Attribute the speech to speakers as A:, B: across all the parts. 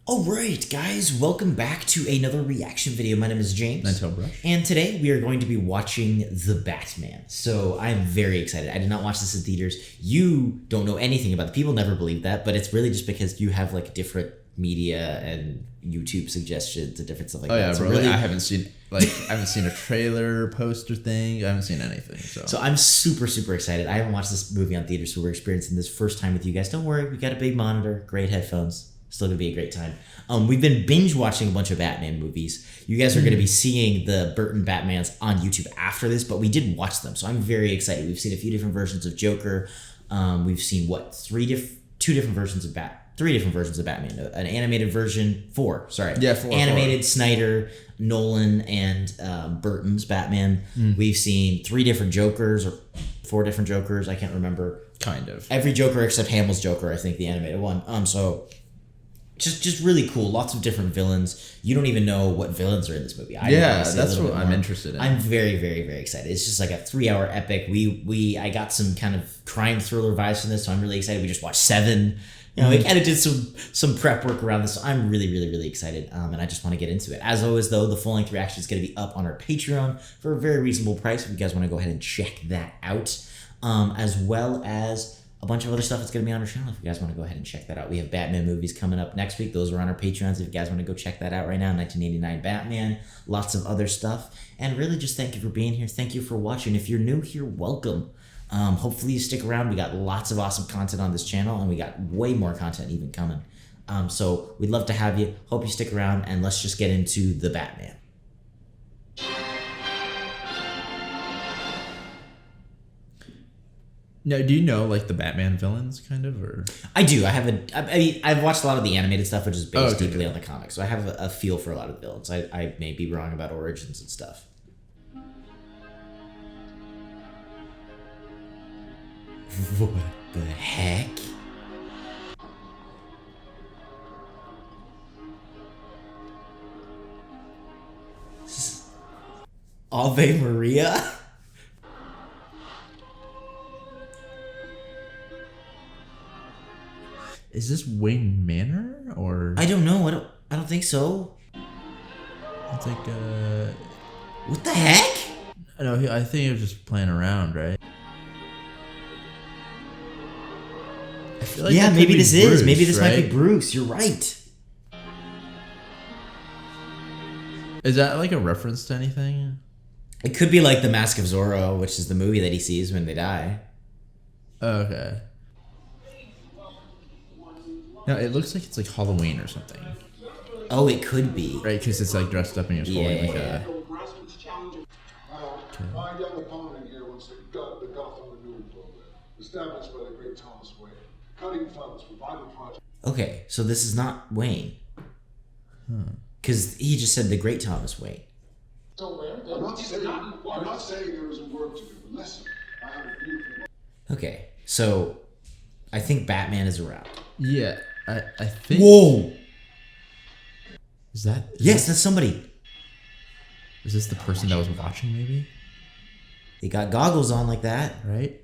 A: Alright guys, welcome back to another reaction video. My name is James.
B: Ninetailedbrush.
A: And today we are going to be watching The Batman. So I'm very excited. I did not watch this in theaters. You don't know anything about it. People never believe that, but it's really just because you have like different media and YouTube suggestions and different stuff like that.
B: Yeah,
A: so
B: bro.
A: really,
B: I haven't seen a trailer, poster thing. I haven't seen anything. So
A: I'm super excited. I haven't watched this movie on theaters, so we're experiencing this first time with you guys. Don't worry, we got a big monitor, great headphones. Still gonna be a great time. We've been binge watching a bunch of Batman movies. You guys are gonna be seeing the Burton Batmans on YouTube after this, but we did watch them, so I'm very excited. We've seen a few different versions of Joker. We've seen three different versions of Batman. An animated version, four. Animated Snyder, Nolan, and Burton's Batman. We've seen three different Jokers or four different Jokers. I can't remember.
B: Kind of
A: Every Joker except Hamill's Joker, I think, the animated one. So. Just really cool. Lots of different villains. You don't even know what villains are in this movie.
B: That's what I'm interested in.
A: I'm very excited. It's just like a 3-hour epic. I got some kind of crime thriller vibes from this, so I'm really excited. We just watched Seven. You know, we kind of did some prep work around this, so I'm really excited. And I just want to get into it. As always, though, the full-length reaction is going to be up on our Patreon for a very reasonable price. If you guys want to go ahead and check that out, as well as a bunch of other stuff that's going to be on our channel if you guys want to go ahead and check that out. We have Batman movies coming up next week. Those are on our Patreons if you guys want to go check that out right now. 1989 Batman, lots of other stuff. And really just thank you for being here. Thank you for watching. If you're new here, welcome. Hopefully you stick around. We got lots of awesome content on this channel, and we got way more content even coming. So we'd love to have you. Hope you stick around, and let's just get into The Batman.
B: Now, do you know like the Batman villains, kind of, or?
A: I do. I've watched a lot of the animated stuff, which is based deeply on the comics, so I have a feel for a lot of the villains. I may be wrong about origins and stuff. What the heck? Ave Maria?
B: Is this Wayne Manor or?
A: I don't know. I don't think so.
B: It's like
A: What the heck?
B: No, I think he was just playing around, right? I feel like
A: maybe this is.
B: Bruce,
A: maybe this
B: right?
A: might be Bruce. You're right.
B: Is that like a reference to anything?
A: It could be like The Mask of Zorro, which is the movie that he sees when they die.
B: Oh, okay. No, it looks like it's like Halloween or something.
A: Oh, it could be.
B: Right, because it's like dressed up and you're holding like a...
C: My young opponent here wants to gut the Gotham renewal program, established by the great Thomas Wayne, cutting funds for vital projects.
A: Okay, so this is not Wayne. Because he just said the great Thomas Wayne.
C: I'm not saying there isn't work to do, but listen, I have a beautiful...
A: Okay, so I think Batman is around.
B: Yeah, I think...
A: Whoa!
B: Is that...
A: Yes, that's somebody.
B: Is this the person that was watching, maybe?
A: They got goggles on like that.
B: Right?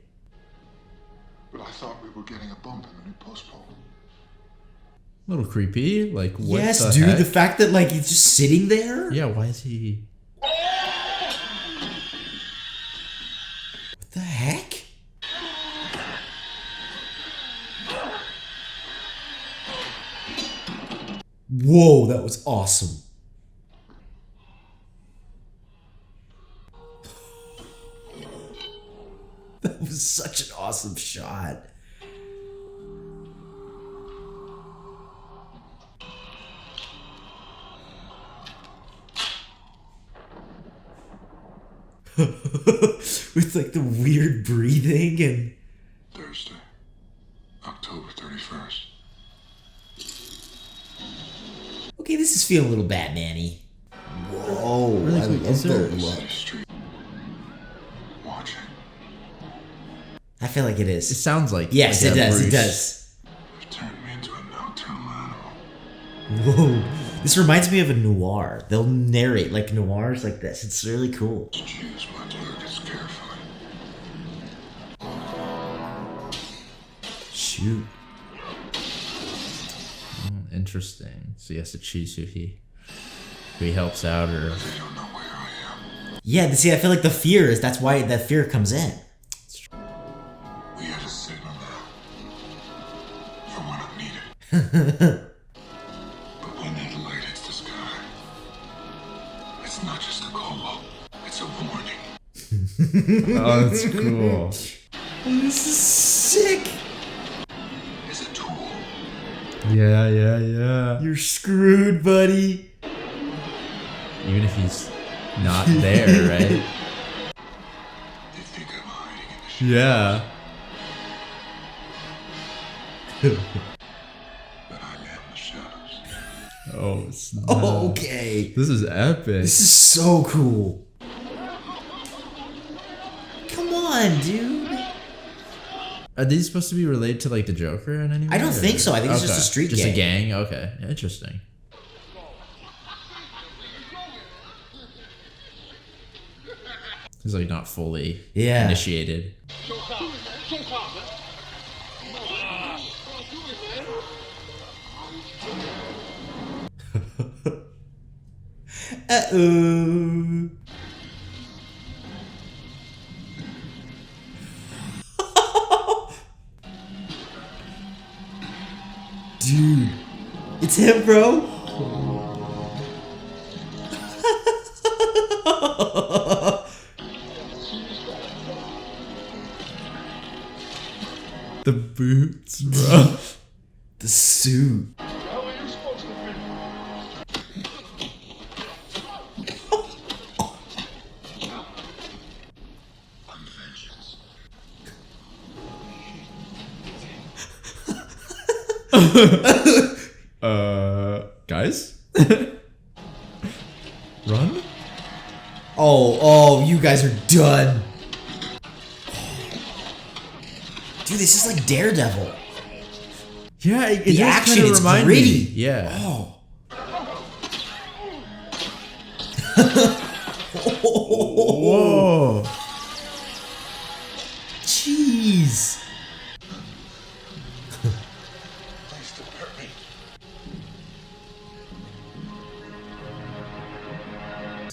C: But I thought we were getting a bump in the new post poll.
B: A little creepy. Like, what
A: Yes,
B: the
A: dude,
B: heck?
A: the fact that, like, he's just sitting there?
B: Yeah, why is he...
A: What the heck? Whoa, that was awesome. That was such an awesome shot. With like the weird breathing and...
C: Thursday, October 31st.
A: Okay, this is feeling a little Batman-y. Whoa,
B: Really
A: I
B: quick,
A: love
B: is there-
A: the look.
C: Street. Watching.
A: I feel like it
B: It
A: is.
B: sounds like...
A: Yes,
B: like
A: it
B: a
A: does, it
B: Bruce.
A: does.
C: You've turned me into a nocturnal animal.
A: Whoa. This reminds me of a noir. They'll narrate like noirs like this. It's really cool.
C: Choose my targets carefully.
A: Shoot.
B: interesting. So he has to choose who he helps out or.
C: They don't know where I am.
A: Yeah, see, I feel like that's why that fear comes in.
C: We had a signal now. For when I'm needed. But when that light hits the sky, it's not just a call. It's a warning.
B: Oh, that's cool.
A: This is sick.
C: It's a tool.
B: Yeah.
A: You're screwed, buddy.
B: Even if he's not there, right?
C: They think I'm hiding in the shadows.
B: Yeah.
C: But I'm in the shadows.
B: Oh, snap.
A: Oh, okay.
B: This is epic.
A: This is so cool. Come on, dude.
B: Are these supposed to be related to like the Joker in any way?
A: I don't think so. I think it's just a street
B: Just
A: gang.
B: a gang? Okay. Interesting. He's like not fully initiated.
A: Uh-oh. Dude, it's him, bro.
B: The boots, bro.
A: The suit.
C: How are you supposed to be? I'm vengeance.
B: Guys? Run?
A: Oh, you guys are done. Dude, this is like Daredevil.
B: Yeah, it
A: The
B: does
A: action
B: kinda
A: is
B: remind
A: gritty.
B: me. Yeah.
A: Oh.
B: Whoa.
A: Jeez.
C: Please don't hurt me.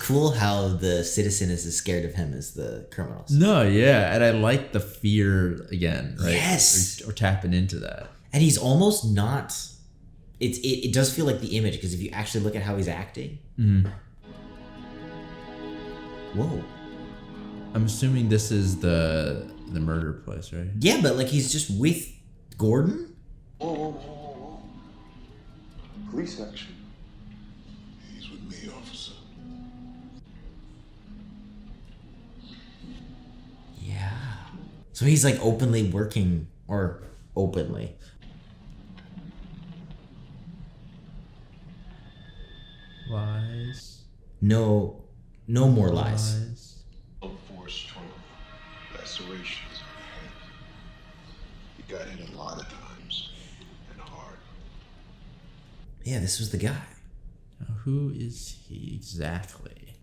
A: Cool how the citizen is as scared of him as the criminals.
B: No, yeah, and I like the fear again, right?
A: Yes.
B: Or tapping into that.
A: And he's almost not. It does feel like the image, because if you actually look at how he's acting.
B: Mm-hmm.
A: Whoa.
B: I'm assuming this is the murder place, right?
A: Yeah, but like he's just with Gordon?
C: Whoa. Police action. He's with me, officer.
A: Yeah. So he's like openly working, or openly.
B: Lies.
A: No more lies.
C: Force trauma. Lacerations on the head. He got hit a lot of times. And hard.
A: Yeah, this was the guy.
B: Now, who is he exactly?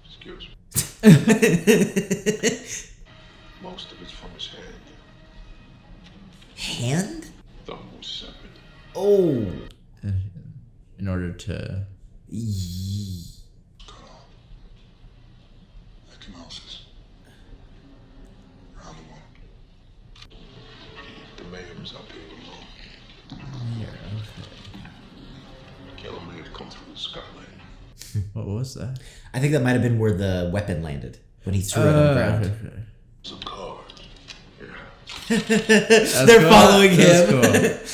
C: Excuse me. Most of it's from his hand.
A: Hand?
C: Thumb was severed.
A: Oh.
B: In order to...
C: Cut off. Ecchymosis. Around the wound. The mayor was up here alone.
B: Yeah, okay.
C: Killer may have come through the skyline.
B: What was that?
A: I think that might have been where the weapon landed, when he threw it on the ground.
B: Okay.
C: It's a car. Yeah.
A: They're following
B: That's
A: him.
B: cool.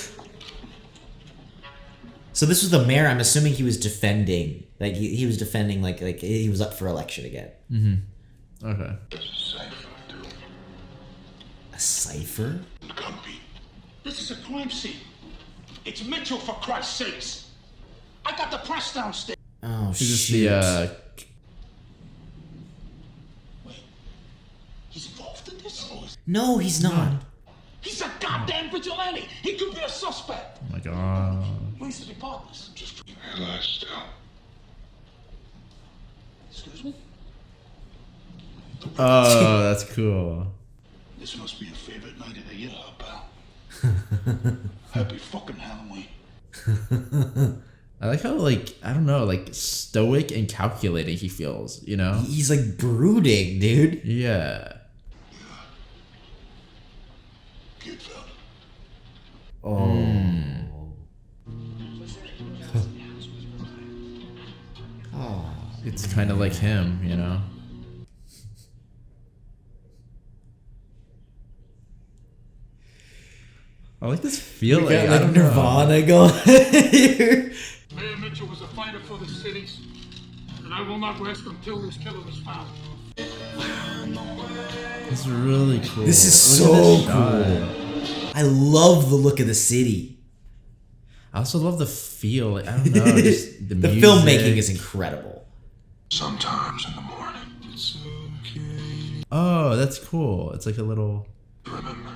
A: So this was the mayor. I'm assuming he was defending, like he was defending, like he was up for election again.
B: Mm-hmm. Okay.
C: There's a cipher, too.
A: A cipher?
C: Gumby.
D: This is a crime scene. It's Mitchell, for Christ's sakes. I got the press downstairs.
A: Oh
B: Is this
A: shit!
B: the
D: Wait, he's involved in this?
A: No, he's not.
D: He's a goddamn vigilante. He could be a suspect.
B: Oh my god.
D: We used to be partners.
C: Just relax still.
D: Excuse me?
B: Oh, that's cool.
D: This must be a favorite night of the year, pal. Happy fucking Halloween.
B: I like how, like, I don't know, like, stoic and calculating he feels, you know?
A: He's like brooding, dude.
B: Yeah.
D: Get found.
A: Oh.
B: It's kind of like him, you know? I like this feeling.
A: We got
B: I
A: like
B: don't know.
A: Nirvana going here.
D: Mayor Mitchell was a fighter for the cities, and I will not rest until this killer is found.
B: It's really cool.
A: This is
B: Look
A: so
B: at this shot.
A: cool. I love the look of the city.
B: I also love the feel. Like, I don't know. Just the
A: The
B: music.
A: filmmaking is incredible.
C: Sometimes in the morning, it's okay.
B: Oh, that's cool. It's like a little.
C: Remember.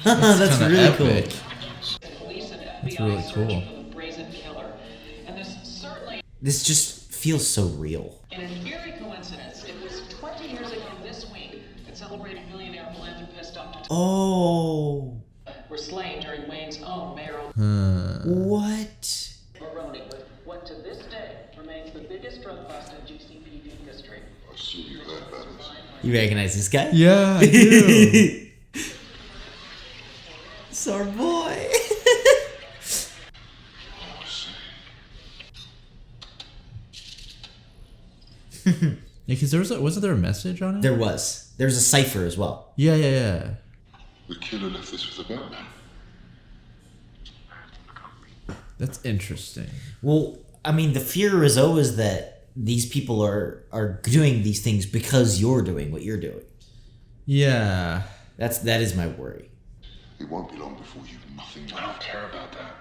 A: That's
B: kinda
A: really
B: epic.
A: cool.
B: That's really cool.
A: This just feels so real.
E: In an eerie coincidence, it was 20 years ago this week that celebrated millionaire philanthropist Dr.
A: Oh.
E: were slain during Wayne's own mayoral
A: What?
E: Baroni with what to this day remains the biggest drug bust in GCPD history.
C: I see you had battles.
A: You recognize this guy?
B: Yeah, I do.
A: It's our boy.
B: Yeah, because wasn't there a message on it?
A: There was. There's a cipher as well.
B: Yeah.
C: The killer left this with the Batman.
B: That's interesting.
A: Well, I mean, the fear is always that these people are doing these things because you're doing what you're doing.
B: Yeah.
A: That is my worry.
C: It won't be long before you've nothing
D: I don't
C: left.
D: care about that.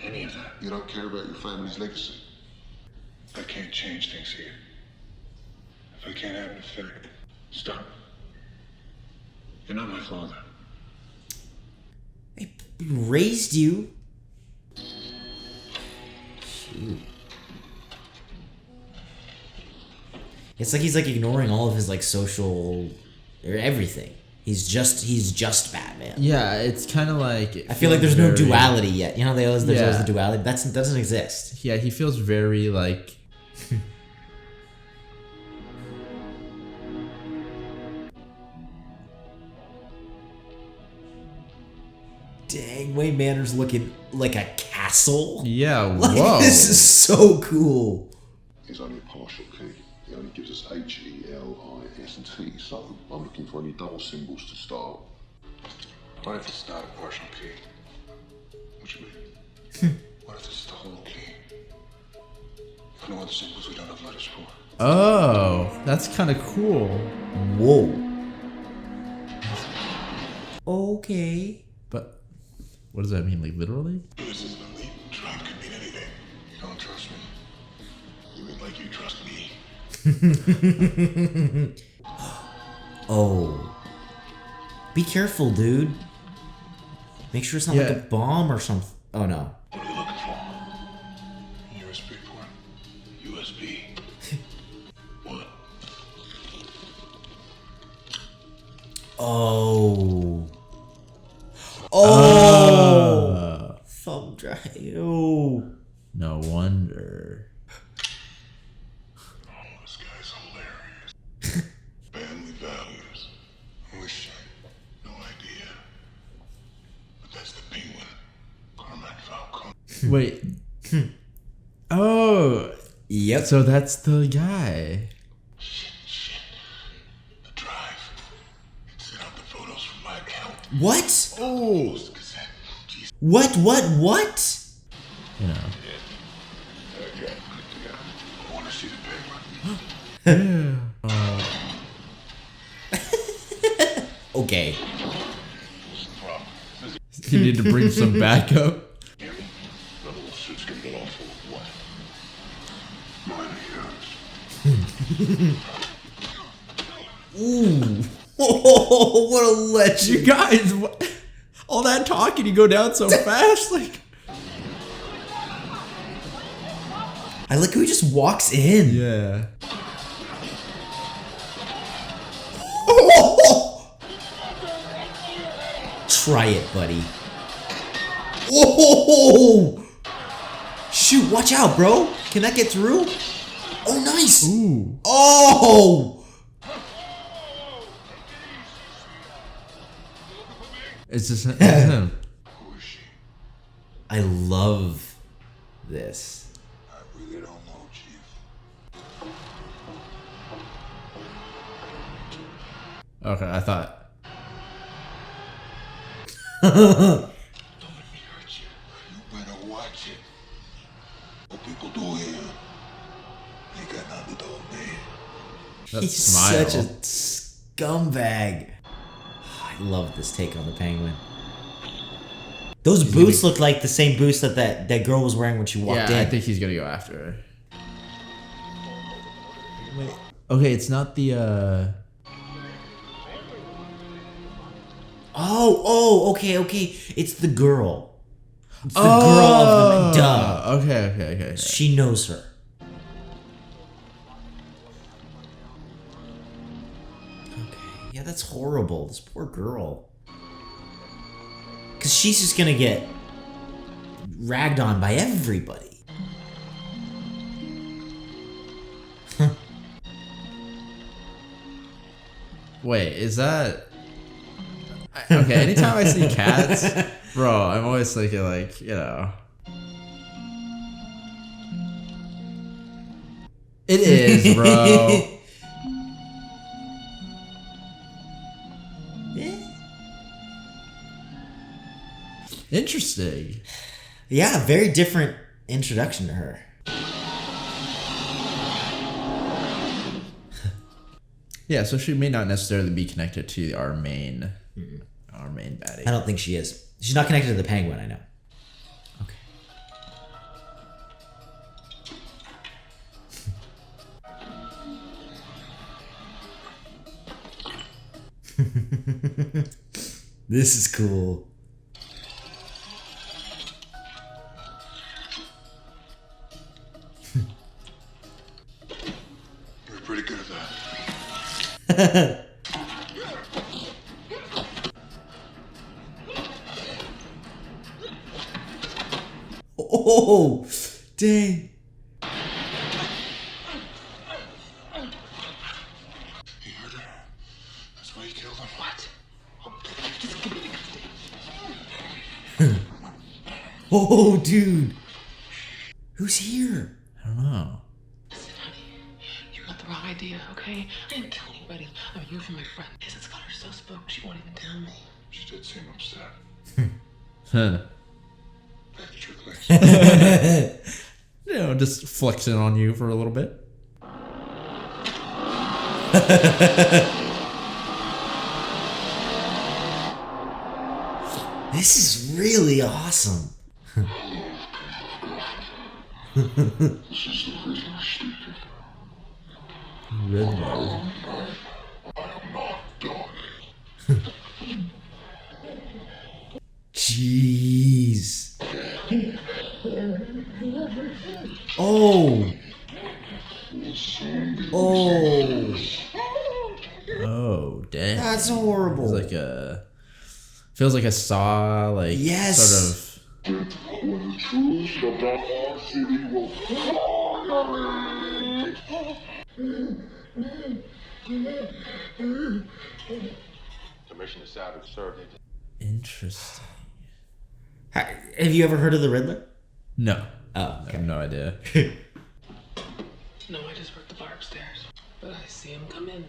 D: Any of that.
C: You don't care about your family's legacy.
D: I can't change things here. If I can't have an effect, stop. You're not my father.
A: They raised you. Shoot. It's like he's like ignoring all of his like social or everything. He's just Batman.
B: Yeah, it's kind of like...
A: I feel like there's no duality yet. You know, there's always
B: Yeah.
A: the duality. That doesn't exist.
B: Yeah, he feels very like...
A: Dang, Wayne Manor's looking like a castle.
B: Yeah,
A: Like,
B: whoa.
A: this is so cool.
C: It's only a partial key. It only gives us H, E, L, I, S, and T. So I'm looking for any double symbols to start.
D: What if it's not a partial key?
C: What you mean?
D: What if it's the whole key? For no other symbols we don't have letters for.
B: Oh, that's kind of cool.
A: Whoa. Okay.
B: But what does that mean? Like literally?
D: This isn't a leap. Trying could mean anything. You don't trust me. You mean like you trust me?
A: Oh. Be careful, dude. Make sure it's not like
B: Yeah.
A: a bomb or something. Oh no.
D: What are you looking for? USB port. USB. What?
A: Oh. Oh. Thumb drive. Oh.
B: No wonder.
D: Oh, this guy's hilarious. Family values. I wish no idea. But that's the penguin. Carmine Falcone.
B: Wait. Oh,
A: Yep.
B: so that's the guy.
D: Shit. The drive. It sent out the photos from my account.
A: What?
B: Oh.
D: Cassette. Jeez.
A: What?
B: You know.
D: Okay, good to go. I want to see the penguin.
B: Yeah.
A: Okay.
D: What's the problem?
B: You need to bring some backup.
D: Hear me? The little suit's gonna get all full of what? Mine or yours?
A: Ooh. Oh, what a legend.
B: You guys, what? All that talking, you go down so fast. Like,
A: I like how he just walks in.
B: yeah.
A: Oh, Try it, buddy. Whoa! Shoot, watch out, bro. Can that get through? Oh, nice.
B: Ooh.
A: Oh!
B: It's just it's him.
C: Who is she?
A: I love this.
C: I really don't know, Chief.
B: Okay, I thought.
C: Don't let me hurt you. You better watch it. What people do here, they got nothing to do with me.
B: That
A: He's
B: smile.
A: such a scumbag. I love this take on the Penguin. Those boots look like the same boots that girl was wearing when she walked in.
B: I think he's gonna go after her. Wait. Okay, it's not the
A: okay. It's the girl. It's the girl of the duh.
B: Okay.
A: She knows her. Okay. Yeah, that's horrible. This poor girl. Because she's just going to get ragged on by everybody.
B: Wait, is that okay? Anytime I see cats, bro, I'm always thinking like, you know, it is, bro. Interesting.
A: Yeah, very different introduction to her.
B: Yeah, so she may not necessarily be connected to our main baddie.
A: I don't think she is. She's not connected to the Penguin, I know. Okay. This is cool.
C: You're pretty good at that.
A: Oh, dang.
C: He hurt her. That's why he killed him.
E: What? Oh, just give me the goddamn.
A: Oh, dude. Who's here?
B: I don't know.
E: Listen, honey, you got the wrong idea, okay? I didn't kill anybody. I'm here for my friend. It's got her so spooked she won't even tell me.
C: She did seem upset.
B: Huh.
C: That's your place.
B: You know, just flexing on you for a little bit.
A: This is really awesome.
C: This is the Riddler speaking.
B: Riddler.
C: I am not done.
A: Jeez. Oh. Oh.
B: Oh, dang.
A: That's horrible.
B: It's like feels like a Saw, like
A: Yes.
B: sort of.
C: When the truth about our city will finally.
D: The mission is Savage served.
B: Interesting.
A: Have you ever heard of the Riddler?
B: No.
A: Oh,
B: I
A: okay.
B: have no idea.
E: No, I just work the bar upstairs. But I see him come in.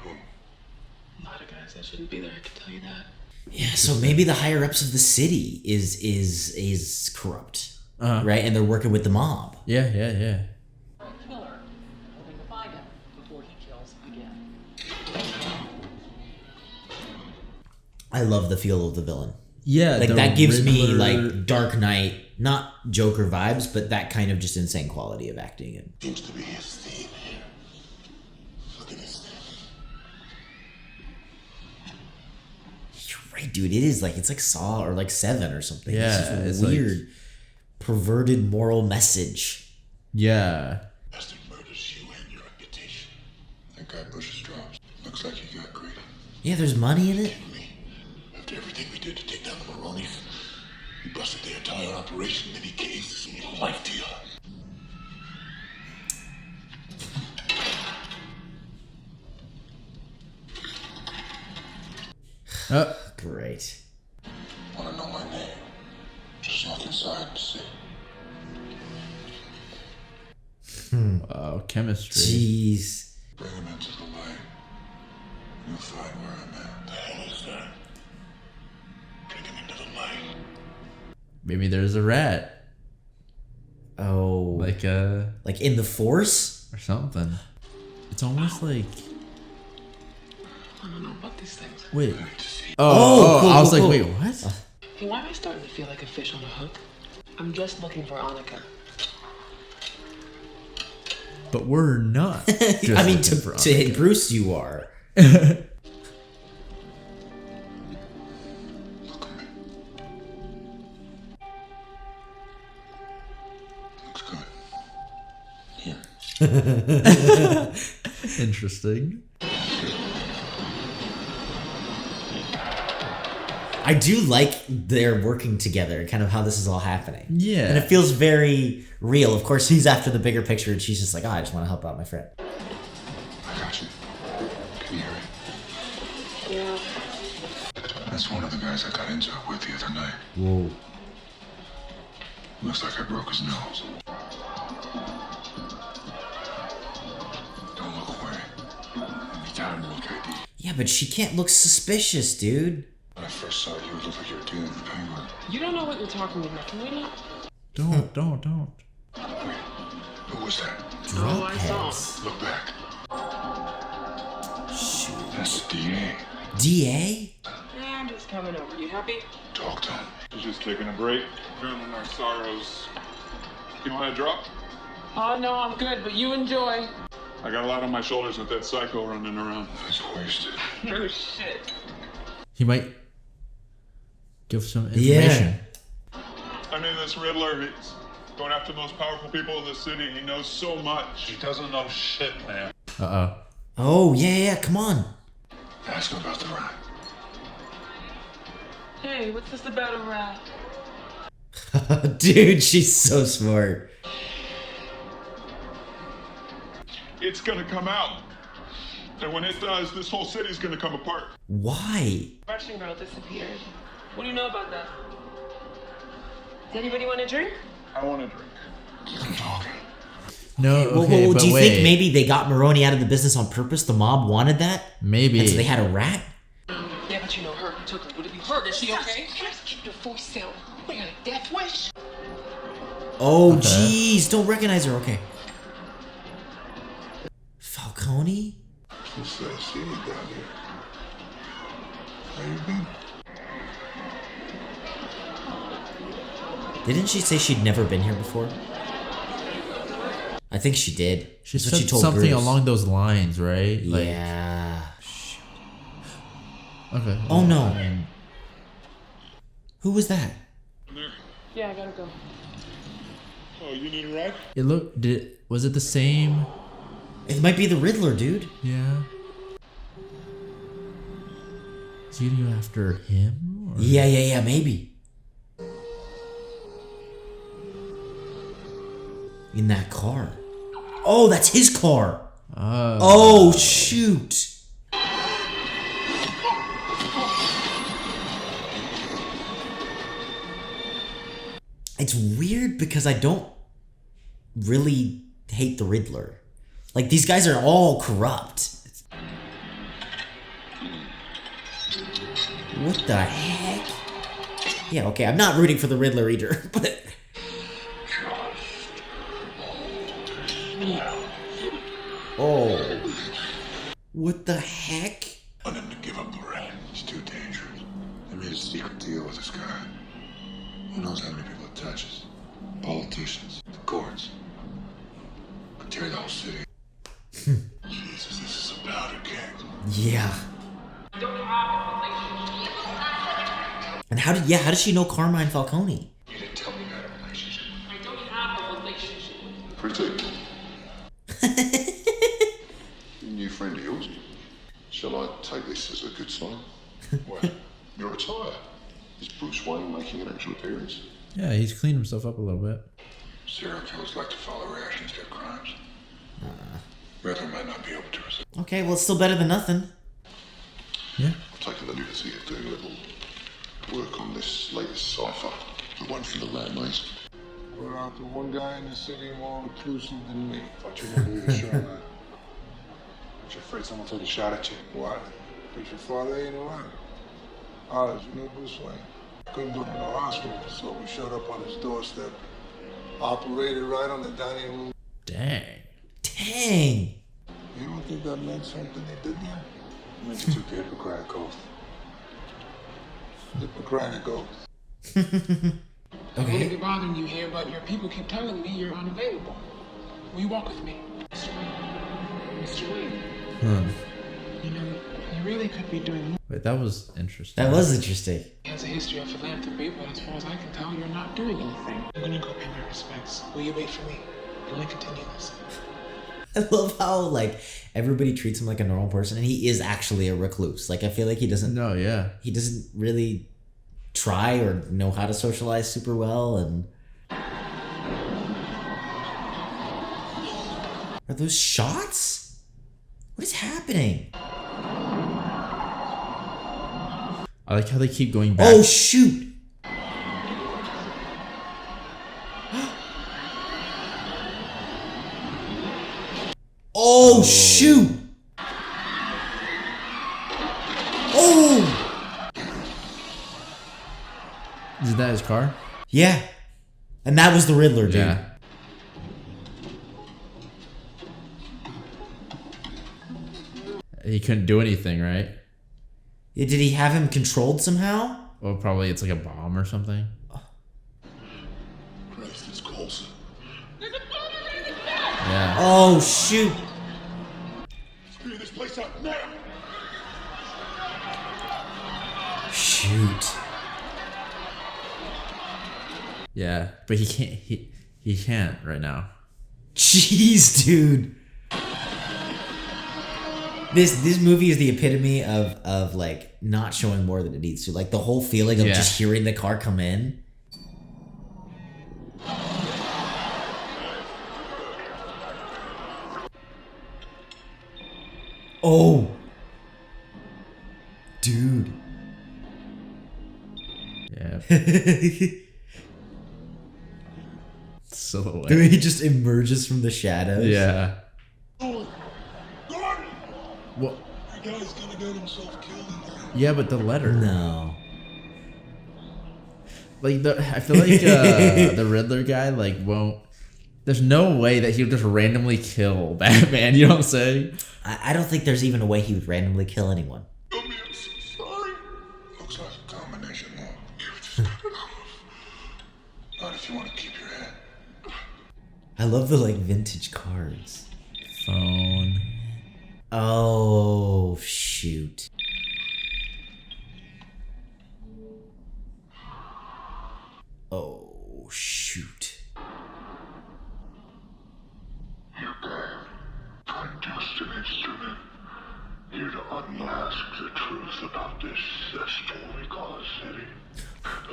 E: A lot of guys that shouldn't be there, I can tell you that.
A: Yeah, so maybe the higher ups of the city is corrupt, right? And they're working with the mob.
B: Yeah.
E: Killer. Hoping to find him before he kills again.
A: I love the feel of the villain.
B: Yeah,
A: Like
B: the
A: that gives me
B: Riddler-
A: like Dark Knight, not Joker vibes, but that kind of just insane quality of acting. And
C: Seems to be his theme here. Look at his thing.
A: you're right, dude. It is like it's like Saw or like Seven or something.
B: Yeah,
A: It's
B: it's
A: just a weird, perverted moral message.
B: Yeah.
C: Bastard murders you and your reputation. That guy Bush's drops. Looks like he got greedy.
A: Yeah, there's money in it.
C: Me. After After everything we did to take down the Maronis, we busted their entire operation, then he came a life deal.
A: Great.
C: Wanna know my name? Just look inside and see.
B: Wow, chemistry.
A: Jeez.
C: Bring him into the light. You'll find where I'm at. The hell is that? Bring him into the light.
B: Maybe there's a rat.
A: Oh.
B: Like
A: in the Force?
B: or something. It's almost like.
E: I don't know about these things.
B: Wait.
A: Oh, cool,
B: I was
A: cool,
B: like,
A: cool.
B: wait, what?
E: Hey, why am I starting to feel like a fish on a hook? I'm just looking for Annika.
B: But we're not.
A: I mean, to hit Bruce, you are.
C: Look at me. Looks good. Here.
B: Interesting.
A: I do like they're working together, kind of how this is all happening.
B: Yeah.
A: And it feels very real. Of course, he's after the bigger picture, and she's just like, oh, I just want to help out my friend.
C: I got you. Can you hear me?
E: Yeah.
C: That's one of the guys I got into it with the other night.
A: Whoa.
C: Looks like I broke his nose. Don't look away. Anytime look ID.
A: Yeah, but she can't look suspicious, dude.
C: When I first saw you, it looked like you were dealing with Penguin.
E: You don't know what you're talking about, can we not?
B: Don't.
C: Wait, who was that?
E: Oh, I saw.
A: Dropheads.
C: Look back.
A: Shoot.
C: That's the DA.
A: DA?
E: Yeah, I'm just coming over. You happy?
C: Talk to him.
D: Just taking a break, journaling our sorrows. You want a drop?
E: Oh, no, I'm good, but you enjoy.
D: I got a lot on my shoulders with that psycho running around.
C: That's wasted.
E: No shit.
B: He might give some information.
D: I mean, this Riddler, he's going after the most powerful people in the city. He knows so much. He doesn't know shit, man.
A: Oh, yeah, come on.
C: Ask him about the rat.
E: Hey, what's this about a rat?
A: Dude, she's so smart.
D: It's gonna come out. And when it does, this whole city's gonna come apart.
A: Why?
E: Russian girl disappeared. What do you know about that? Does anybody want a drink?
D: I want a drink.
C: I'm talking.
B: No, okay,
A: Whoa,
B: but
A: do you
B: wait.
A: think maybe they got Maroni out of the business on purpose? The mob wanted that?
B: Maybe.
A: And so they had a rat?
E: Yeah, but you know her who took her. Would it be her? Is she okay? Just keep your voice down. We got a death wish.
A: Oh, jeez. Don't recognize her. Okay. Falcone?
C: What's that city down here? How you been?
A: Didn't she say she'd never been here before? I think she did.
B: She
A: That's what
B: said
A: she told
B: something
A: Bruce.
B: along those lines, right? Like,
A: Yeah.
B: Okay.
A: Oh, no. Who was that?
E: Yeah, I gotta go.
D: Oh, you need a ride?
B: It looked. Was it the same?
A: It might be the Riddler, dude.
B: Yeah. Is he gonna go after him? Or?
A: Yeah, maybe. In that car. Oh, that's his car. Oh, shoot. It's weird because I don't really hate the Riddler. Like, these guys are all corrupt. What the heck? Yeah, okay, I'm not rooting for the Riddler either, but... Oh. What the heck?
C: I want him to give up the rat. It's too dangerous. I made a secret deal with this guy. Who knows how many people it touches? Politicians, the courts. Could tear the whole city. Jesus, this is a powder keg.
A: Yeah. And how did she know Carmine Falcone?
C: You didn't tell me you had a relationship.
E: I don't have a relationship.
C: Pretty. New friend of yours. Shall I take this as a good sign? What? Me Your attire. Is Bruce Wayne making an actual appearance?
B: Yeah, he's cleaned himself up a little bit.
D: Serial killers like to follow reactions to their crimes. Riddler might not be able to resist.
A: Okay, well, it's still better than nothing.
B: Yeah.
C: I've taken the liberty of doing a little work on this latest cipher. The one from the landmaze.
D: Brought out the one guy in the city more reclusive than me. Thought you were going to sure, man. But you're afraid someone took a shot at you. Why? Because your father ain't alive. Ours, you know Bruce Wayne. Couldn't go to no hospital, so we showed up on his doorstep. Operated right on the dining room.
B: Dang.
A: Dang.
D: You don't think that meant something they did there? I mean, you took the Hippocratic Oath. Hippocratic Oath.
E: I wouldn't be bothering you here, but your people keep telling me you're unavailable. Will you walk with me? Mr. Wayne. Mr. Wayne. You know, you really could be doing more.
B: Wait, that was interesting.
A: That was interesting.
E: He has a history of philanthropy, but as far as I can tell, you're not doing anything. I'm gonna go pay my respects. Will you wait for me? I'm gonna continue this.
A: I love how, like, everybody treats him like a normal person, and he is actually a recluse. Like, I feel like he doesn't really try or know how to socialize super well, and... Are those shots? What is happening?
B: I like how they keep going back.
A: Oh, shoot! Oh, shoot! Oh!
B: Is that his car?
A: Yeah. And that was the Riddler, dude.
B: Yeah. He couldn't do anything, right?
A: Yeah, did he have him controlled somehow?
B: Well, probably it's like a bomb or something.
C: Christ, it's Coulson.
B: Yeah.
A: Oh, shoot.
C: Clear this place out now!
A: Shoot.
B: Yeah, but he can't. He can't right now.
A: Jeez, dude. This movie is the epitome of like not showing more than it needs to. Like the whole feeling of just hearing the car come in. Oh. Dude.
B: Yeah. Silhouette.
A: Dude, he just emerges from the shadows.
B: Yeah.
C: Gordon!
B: Well,
C: The guy's gonna get himself killed in there.
B: yeah, but the letter.
A: No.
B: Like I feel like the Riddler guy like won't. There's no way that he would just randomly kill Batman. You know what I'm saying?
A: I don't think there's even a way he would randomly kill anyone.
C: I'm so sorry.
D: Looks like a combination law. Just cut it off. Not if you want to keep your head.
A: I love the like vintage cards.
B: Phone.
A: Oh, shoot. Oh, shoot.
C: You can. I'm just an instrument. Here to unmask the truth about this cesspool we call a city.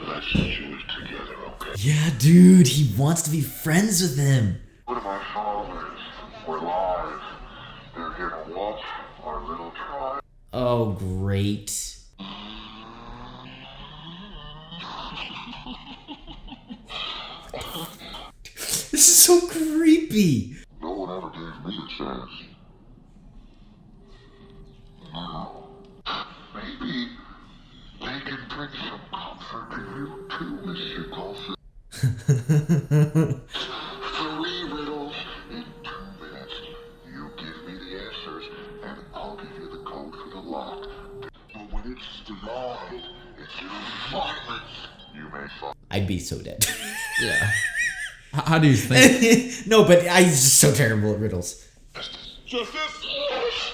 C: Let's do it together, okay?
A: Yeah, dude, he wants to be friends with him.
C: One of my fathers were live. They're here to watch our little tribe.
A: Oh, great. This is so creepy.
C: No one ever gave me a chance. Now, maybe they can bring some comfort to you too, Mr. Coulson. 3 riddles in 2 minutes. You give me the answers, and I'll give you the code for the lock. But when it's denied, it's your violence. You may find.
A: I'd be so dead.
B: Yeah. How do you think?
A: No, but I'm just so terrible at riddles.
C: Justice! Justice!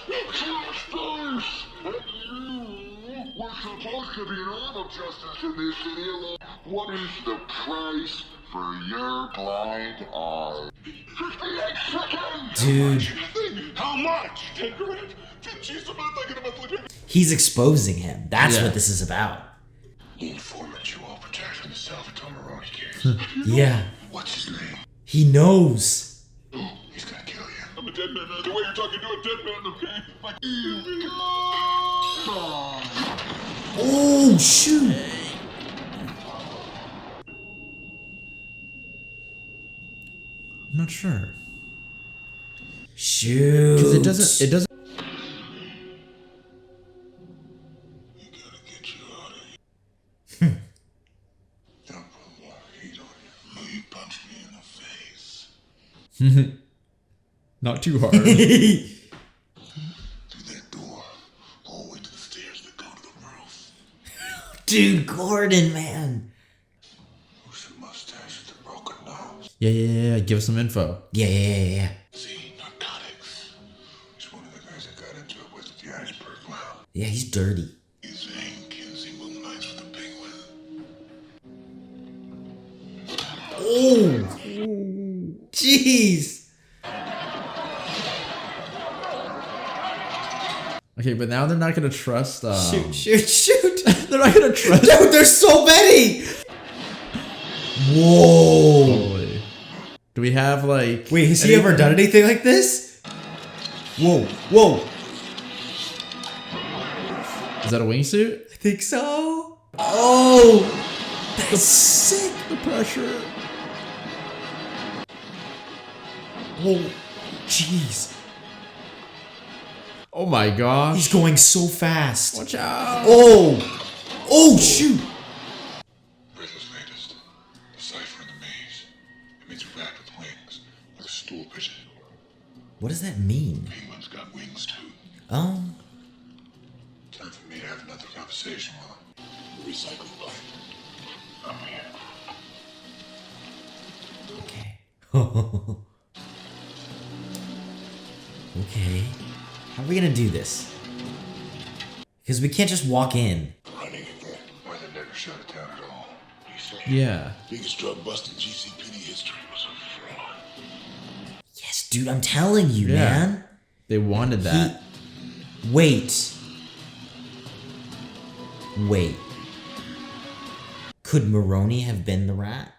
C: And you were supposed to be an arm of justice in this city alone. What is the price for your blind eye? 58 seconds!
A: Dude,
C: How much? 10 grand? 50 a month, I get a monthly payment.
A: he's exposing him. That's
B: Yeah.
A: what this is about.
D: Salvatore Maroni case.
A: Yeah.
D: What's his name?
A: He knows.
D: He's gonna kill you. I'm a dead man. The way you're talking to a dead man, okay? Like,
A: Oh, shoot.
B: I'm not sure.
A: Shoot.
B: Because it doesn't.
D: we gotta get you out of here. Don't put more heat on you. Oh, you punched me in the face.
B: Not too hard.
D: Through that door, all the way to the stairs that go to the roof.
A: Dude, Gordon, man.
D: Who's the mustache with the broken nose?
B: Yeah. Give us some info.
A: Yeah.
D: See, narcotics. He's one of the guys that got into it with the iceberg well.
A: Yeah, he's dirty.
D: He's Hank Kinsey moonlights with the penguin.
A: Oh. Jeez.
B: Okay, but now they're not gonna trust.
A: Shoot.
B: They're not gonna trust.
A: Dude, there's so many. Whoa.
B: Holy. Do we have like?
A: Wait, has he ever done anything like this? Whoa.
B: Is that a wingsuit?
A: I think so. Oh, that's sick.
B: The pressure.
A: Oh, jeez.
B: Oh my gosh.
A: He's going so fast.
B: Watch out.
A: Oh, shoot.
D: Rizzo's latest. The cipher in the maze. It means a rat with wings, like a stool pigeon.
A: What does that mean?
D: Penguin's got wings too.
A: Oh.
D: Time for me to have another conversation with him. Recycle life. I'm here.
A: Okay. Okay. How are we gonna do this? Because we can't just walk in.
D: Running again. Why they never shut it down at all. You say
B: Yeah.
D: biggest drug bust in GCPD history was a fraud.
A: Yes, dude, I'm telling you,
B: Yeah.
A: man.
B: They wanted that.
A: Wait. Could Maroni have been the rat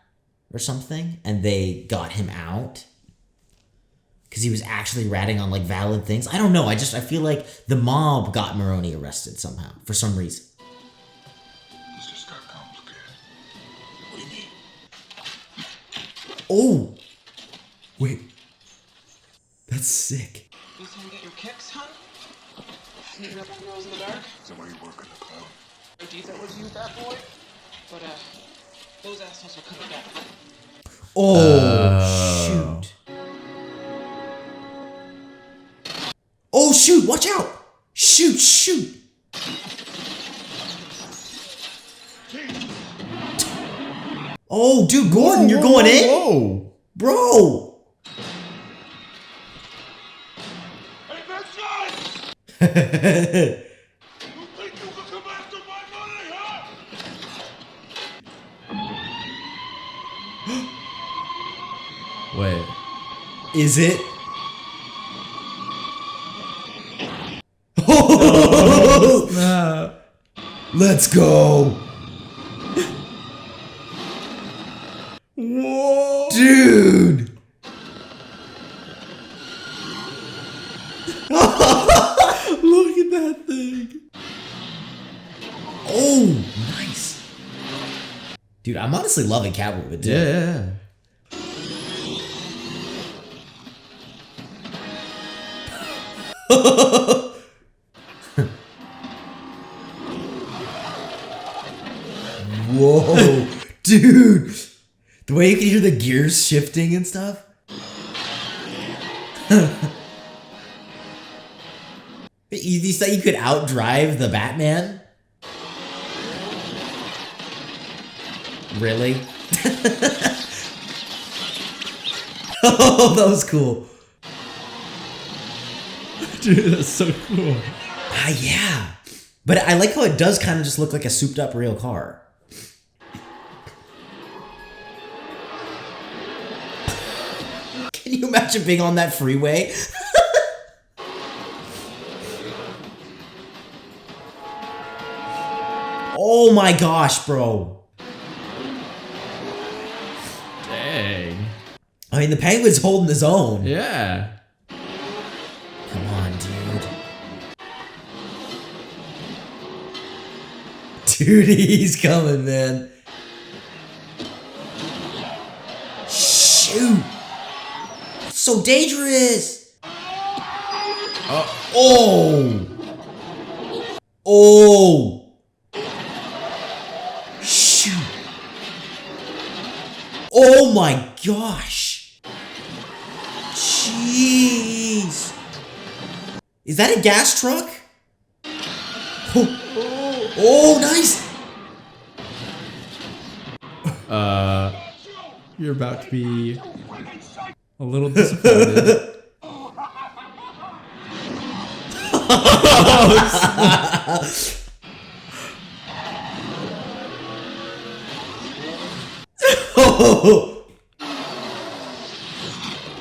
A: or something? And they got him out? Because he was actually ratting on like valid things? I don't know. I feel like the mob got Maroni arrested somehow for some reason.
D: This just got complicated. What do you mean?
A: Oh! Wait. That's sick.
E: You trying to get your kicks, huh? Sneaking up on girls in the dark?
D: Is that why you work in the club?
E: I did that with you, that boy. But, those assholes will come back.
A: Oh, shoot. Oh, shoot. Watch out. Shoot. Oh, dude, Gordon, you're going in?
B: Whoa.
A: Bro.
D: Hey, that's right! You think you can come after my money, huh?
B: Wait.
A: Is it?
B: Nah.
A: Let's go.
B: Whoa.
A: Dude.
B: Look at that thing.
A: Oh, nice. Dude, I'm honestly loving Catwoman too.
B: Yeah.
A: Whoa, dude. The way you can hear the gears shifting and stuff. You thought you could outdrive the Batman? Really? Oh, that was cool.
B: Dude, that's so cool.
A: Ah, yeah. But I like how it does kind of just look like a souped up real car. Can you imagine being on that freeway? Oh my gosh, bro. I mean, the Penguin's holding his own.
B: Yeah.
A: Come on, dude. Dude, he's coming, man. Shoot. It's so dangerous. Oh. Oh. Shoot. Oh my gosh. Jeez. Is that a gas truck? Oh, nice.
B: You're about to be a little disappointed.
A: Oh.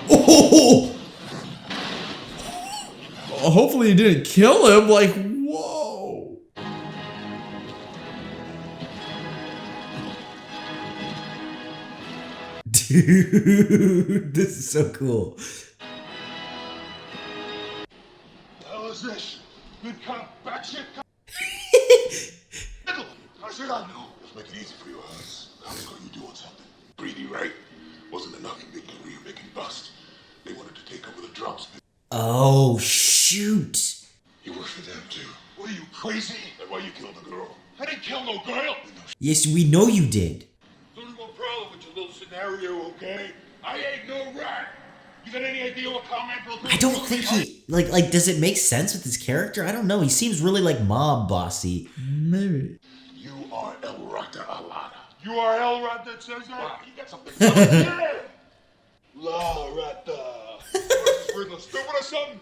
A: Oh.
B: Hopefully you didn't kill him. Like, whoa.
A: Dude, this is so cool.
D: The hell is this? Good cop, bad shit cop. How should I know?
C: Let's make it easy for you, Hans. Cops got you doing something. Greedy, right? Wasn't enough in big career making bust. They wanted to take over the drops.
A: Oh, shoot.
C: You work for them, too. What are you, crazy? That's why you killed the girl.
D: I didn't kill no girl.
A: Yes, we know you did.
D: There's no problem with your little scenario, okay? I ain't no rat. You got any idea what comment will do?
A: I don't think he like does it make sense with his character? I don't know. He seems really like mob bossy.
B: Maybe.
C: You are El Rata Alada.
D: You are El Rat that says that?
C: Wow, you got something.
D: La Rata. We're the stupid or something?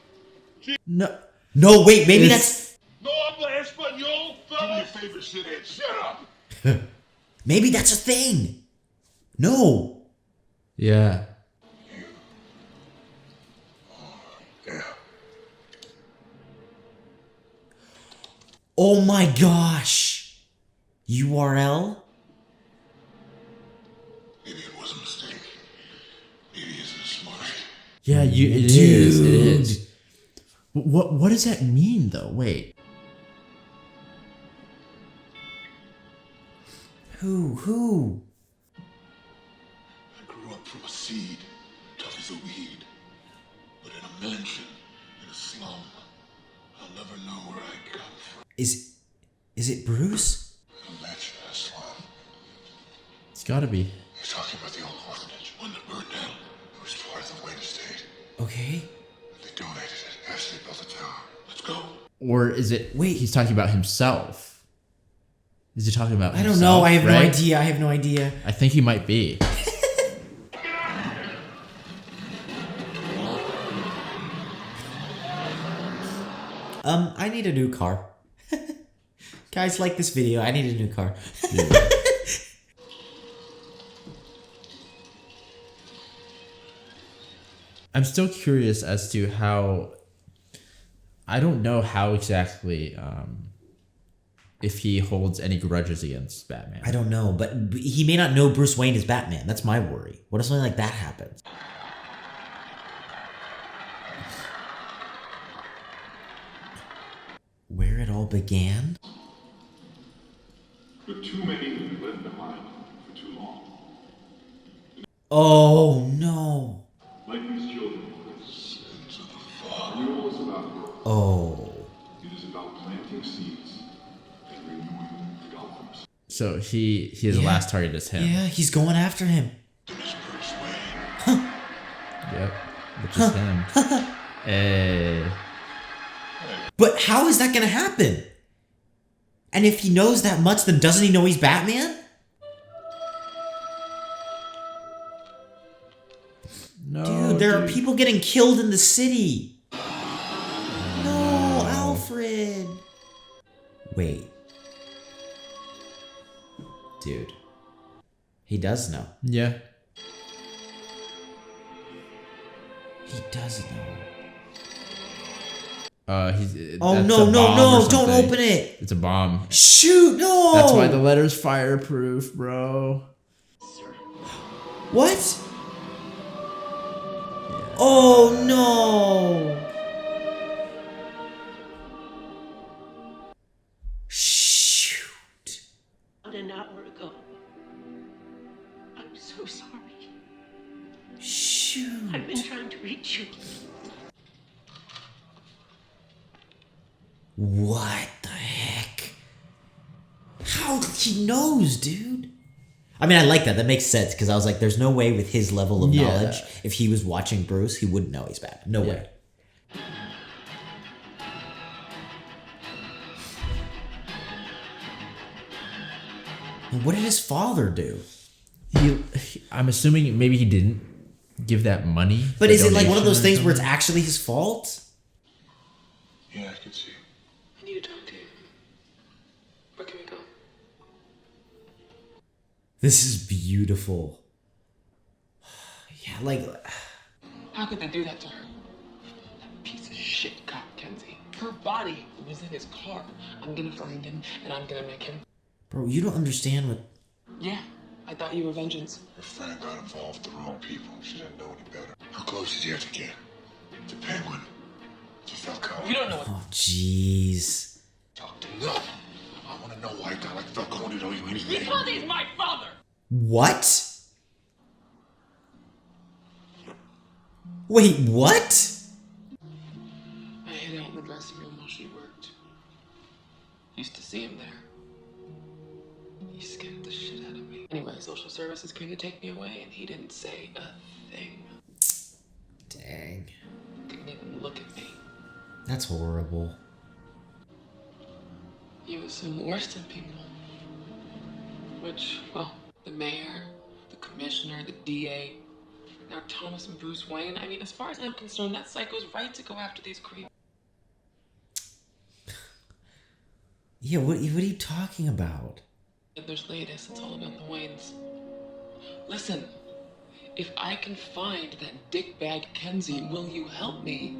A: No. No, wait, maybe that's
D: No habla español,
C: Do me
D: fella.
C: your favorite shithead. Shut up.
A: maybe that's a thing. No.
B: Yeah.
C: Yeah.
A: Oh my gosh. URL?
C: Maybe it was a mistake. Maybe he's a smart.
B: Yeah, it is. It is. What does that mean, though? Wait.
A: Who?
C: I grew up from a seed, tough as a weed. But in a mansion, in a slum, I'll never know where I come from.
A: Is it Bruce?
C: A mansion in a slum.
B: It's gotta be.
C: You're talking about the old orphanage, one that burned down. It was part of the Wayne estate.
A: Okay.
C: They donated it. Ashli built a tower. Let's go.
B: Or is it...
A: Wait.
B: He's talking about himself. Is he talking about
A: I
B: himself?
A: don't know. I have no
B: right?
A: idea. I have no idea.
B: I think he might be.
A: I need a new car. Guys, like this video. I need a new car.
B: I'm still curious as to how... I don't know how exactly... if he holds any grudges against Batman.
A: I don't know, but he may not know Bruce Wayne is Batman. That's my worry. What if something like that happens? Where it all began?
C: But too many have been left behind for too long.
A: Oh no.
C: Like these children, sins of the father. Renewal is about growth.
A: Oh.
C: It is about planting seeds and renewing the Gotham.
B: So his last target is him.
A: Yeah, he's going after him.
C: There's Bruce Wayne.
B: Yep. Which is him. Hey.
A: But how is that gonna happen? And if he knows that much, then doesn't he know he's Batman?
B: No,
A: Dude, there are people getting killed in the city. No, Alfred. Wait. Dude. He does know.
B: Yeah.
A: He does know.
B: He's.
A: Oh,
B: that's
A: no,
B: a
A: no,
B: bomb
A: no.
B: or
A: Don't
B: something.
A: open it.
B: It's a bomb.
A: Shoot, no.
B: That's why the letter's fireproof, bro.
A: What? Oh no! Shoot.
F: About an hour ago. I'm so sorry.
A: Shoot.
F: I've been trying to reach you.
A: What the heck? How he knows, dude? I mean, I like that. That makes sense because I was like, there's no way with his level of knowledge, if he was watching Bruce, he wouldn't know he's bad. No way. And what did his father do?
B: I'm assuming maybe he didn't give that money.
A: But is it like one of those things where it's actually his fault?
D: Yeah, I can see.
E: I need to talk to you. Where can we go?
A: This is beautiful. Yeah, like...
E: How could they do that to her? That piece of shit cop, Kenzie. Her body was in his car. I'm gonna find him, and I'm gonna make him...
A: Bro, you don't understand what...
E: Yeah, I thought you were vengeance.
D: Her friend got involved with the wrong people. She didn't know any better. How close did you have to get? To Penguin? To Falcone?
E: You don't know what...
A: Oh, jeez.
D: Talk to me. I want to know why a guy like Falcone did owe you anything.
E: Because he's my father!
A: What? Wait, what?
E: I hid out in the dressing room while she worked. Used to see him there. He scared the shit out of me. Anyway, social services came to take me away, and he didn't say a thing.
A: Dang.
E: Didn't even look at me.
A: That's horrible.
E: He was some worse than people. Which, well, the mayor, the commissioner, the DA, now Thomas and Bruce Wayne. I mean, as far as I'm concerned, that psycho's right to go after these creeps.
A: Yeah, what are you talking about?
E: There's latest, it's all about the Waynes. Listen, if I can find that dickbag Kenzie, will you help me?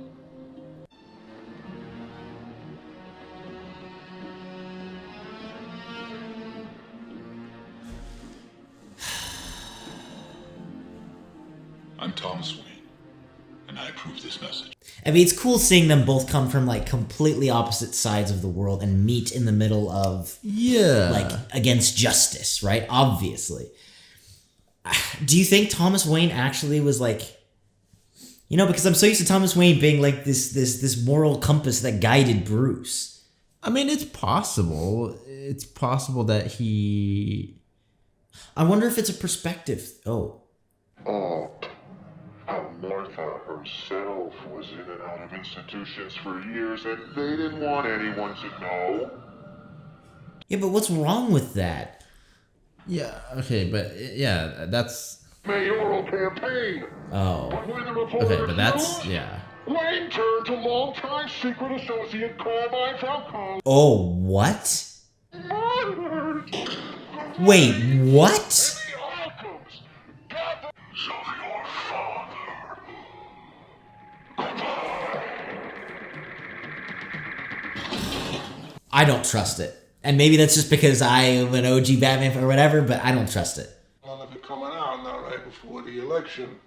C: I'm Thomas Wayne, and I approve this message.
A: I mean, it's cool seeing them both come from like completely opposite sides of the world and meet in the middle of like against justice, right? Obviously. Do you think Thomas Wayne actually was like, you know, because I'm so used to Thomas Wayne being like this moral compass that guided Bruce.
B: I mean, it's possible. It's possible that he...
A: I wonder if it's a perspective. Oh.
C: Martha herself was in and out of institutions for years, and they didn't want anyone to know.
A: Yeah, but what's wrong with that?
B: Yeah, okay, but yeah, that's...
C: Mayoral campaign.
A: Oh.
C: But when the reporter
B: Okay, but that's...
C: refused,
B: Yeah.
C: Wayne turned to longtime secret associate Carmine Falcone.
A: Oh, what?
C: Murdered.
A: Wait, what?
C: The outcomes. Gotham. So your father.
A: I don't trust it. And maybe that's just because I am an OG Batman fan or whatever, but I don't trust it.
D: None of it coming out, not right before the election.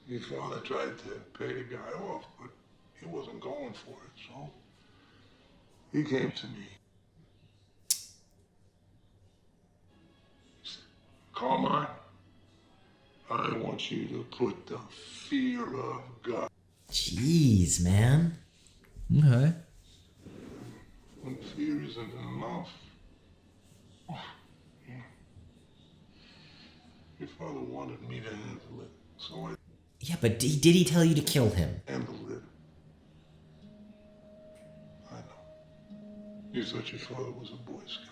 D: Your father tried to pay the guy off, but he wasn't going for it, so he came to me. He said, Carmine, I want you to put the fear of God.
A: Jeez, man.
B: Okay.
D: When fear isn't enough. Your father wanted me to handle it, so I
A: Yeah, but did he tell you to kill him?
D: handled it. I know. You thought your father was a Boy Scout.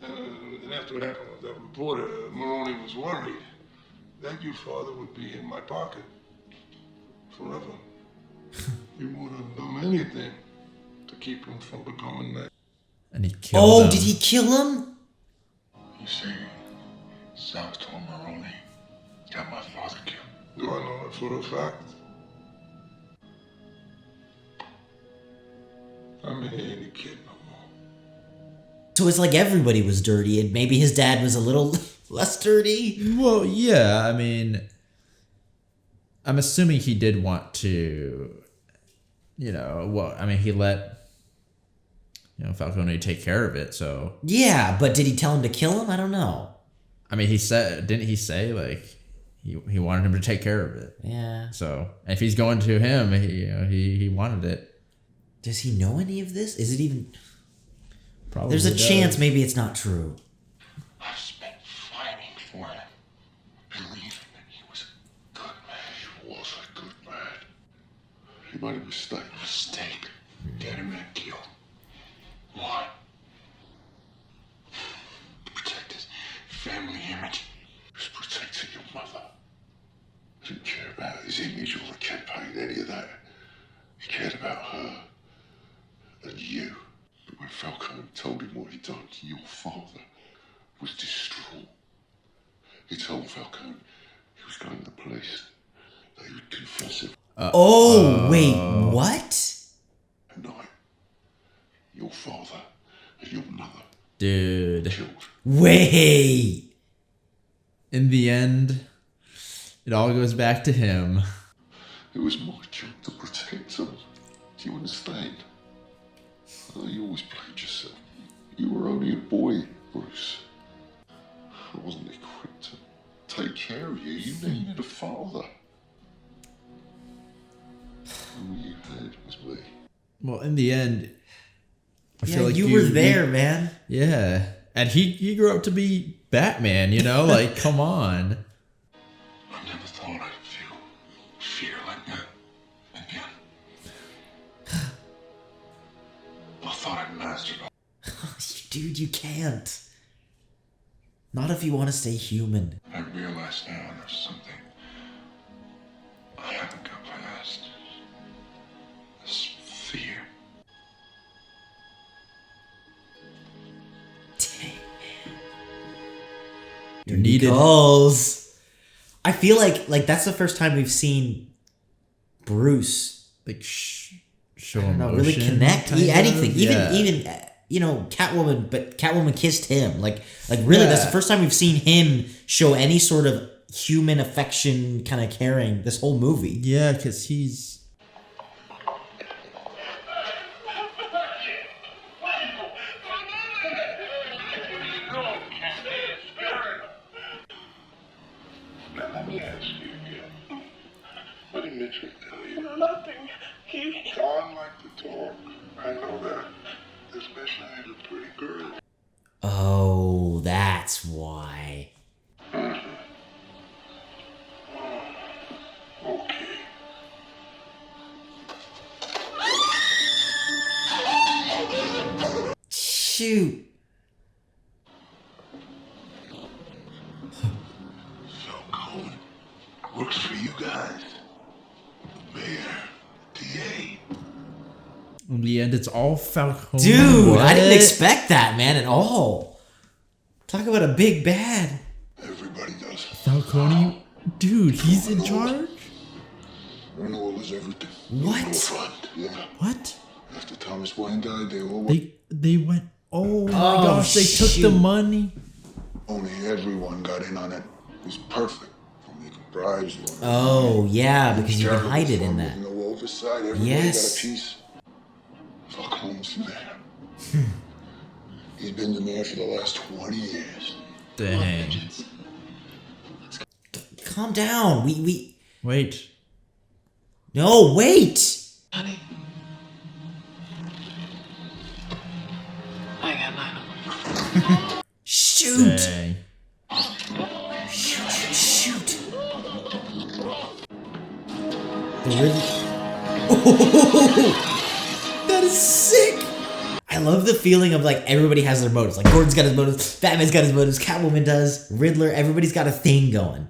D: And after what happened with that reporter, Maroney was worried that your father would be in my pocket forever. He would have done anything to keep him from becoming that.
B: And he killed him.
A: Did he kill him?
C: You see, South told Maroney got my father killed.
D: Do I know that for a fact? I mean, he ain't a kid no more.
A: So it's like everybody was dirty, and maybe his dad was a little less dirty.
B: Well, yeah, I mean, I'm assuming he did want to, he let, Falcone take care of it, so.
A: Yeah, but did he tell him to kill him? I don't know.
B: I mean, didn't he say, like, he wanted him to take care of it?
A: Yeah.
B: So, if he's going to him, he wanted it.
A: Does he know any of this? Is it even...
B: Probably
A: There's a
B: does.
A: chance maybe it's not true.
C: I've spent fighting for him, believing that he was a good man. He was a good man. He made a mistake. Mistake? Daddy man killed. Why? To protect his family image. He was protecting your mother. He didn't care about his image or the campaign, any of that. He cared about her and you. But when Falcone told him what he'd done, your father was distraught. He told Falcone he was going to the police, that he would confess it.
A: Wait, what?
C: At night, your father and your mother
B: Dude.
C: killed.
A: Wait.
B: In the end, it all goes back to him.
C: It was my job to protect them. Do you understand? You always played yourself. You were only a boy, Bruce. I wasn't equipped to take care of you. You needed a father. All you had was me.
B: Well, in the end, I
A: Yeah, you were there, man.
B: Yeah. And he grew up to be Batman, like, come on.
C: I never thought I'd feel fear like that again. I thought I'd mastered all.
A: Dude, you can't. Not if you want to stay human.
C: I realize now there's something I haven't got past. This fear.
A: Dang, man.
B: You're needed.
A: Goals. I feel like that's the first time we've seen Bruce
B: Like, show
A: really
B: emotion.
A: connect.
B: kind of.
A: Anything.
B: Yeah.
A: Even Catwoman, but Catwoman kissed him. Like really, that's the first time we've seen him show any sort of human affection, kind of caring. This whole movie.
B: Yeah, because he's.
C: Now let me ask you again. What did Mitchell tell you?
F: Nothing.
C: Dawn liked to talk. I know that. Especially as a pretty girl.
A: Oh, that's why.
C: Okay.
A: Shoot.
C: Falcone works for you guys. The mayor, DA.
B: In the end, it's all Falcone.
A: Dude, I didn't
B: What?
A: expect that, man, at all. Talk about a big bad.
C: Everybody does.
B: Falcone? Dude, he's in charge?
C: Renewal is everything.
A: What?
C: No fund. Yeah.
B: What?
C: After Thomas Wayne died, they all went.
B: They went, oh my gosh, they took the
A: shoot.
B: money.
C: Only everyone got in on it. It was perfect. From making bribes.
A: Oh, yeah, because you can hide it in that.
C: No oversight. Everybody
A: Yes.
C: got a piece. Falcone was there. He's been the mayor for the last 20 years.
B: Dang.
A: Calm down. We.
B: Wait.
A: No, wait.
E: Honey. I got 9
A: Shoot.
B: Dang.
A: Shoot. That is sick. I love the feeling of like everybody has their motives. Like Gordon's got his motives, Batman's got his motives, Catwoman does, Riddler, everybody's got a thing going.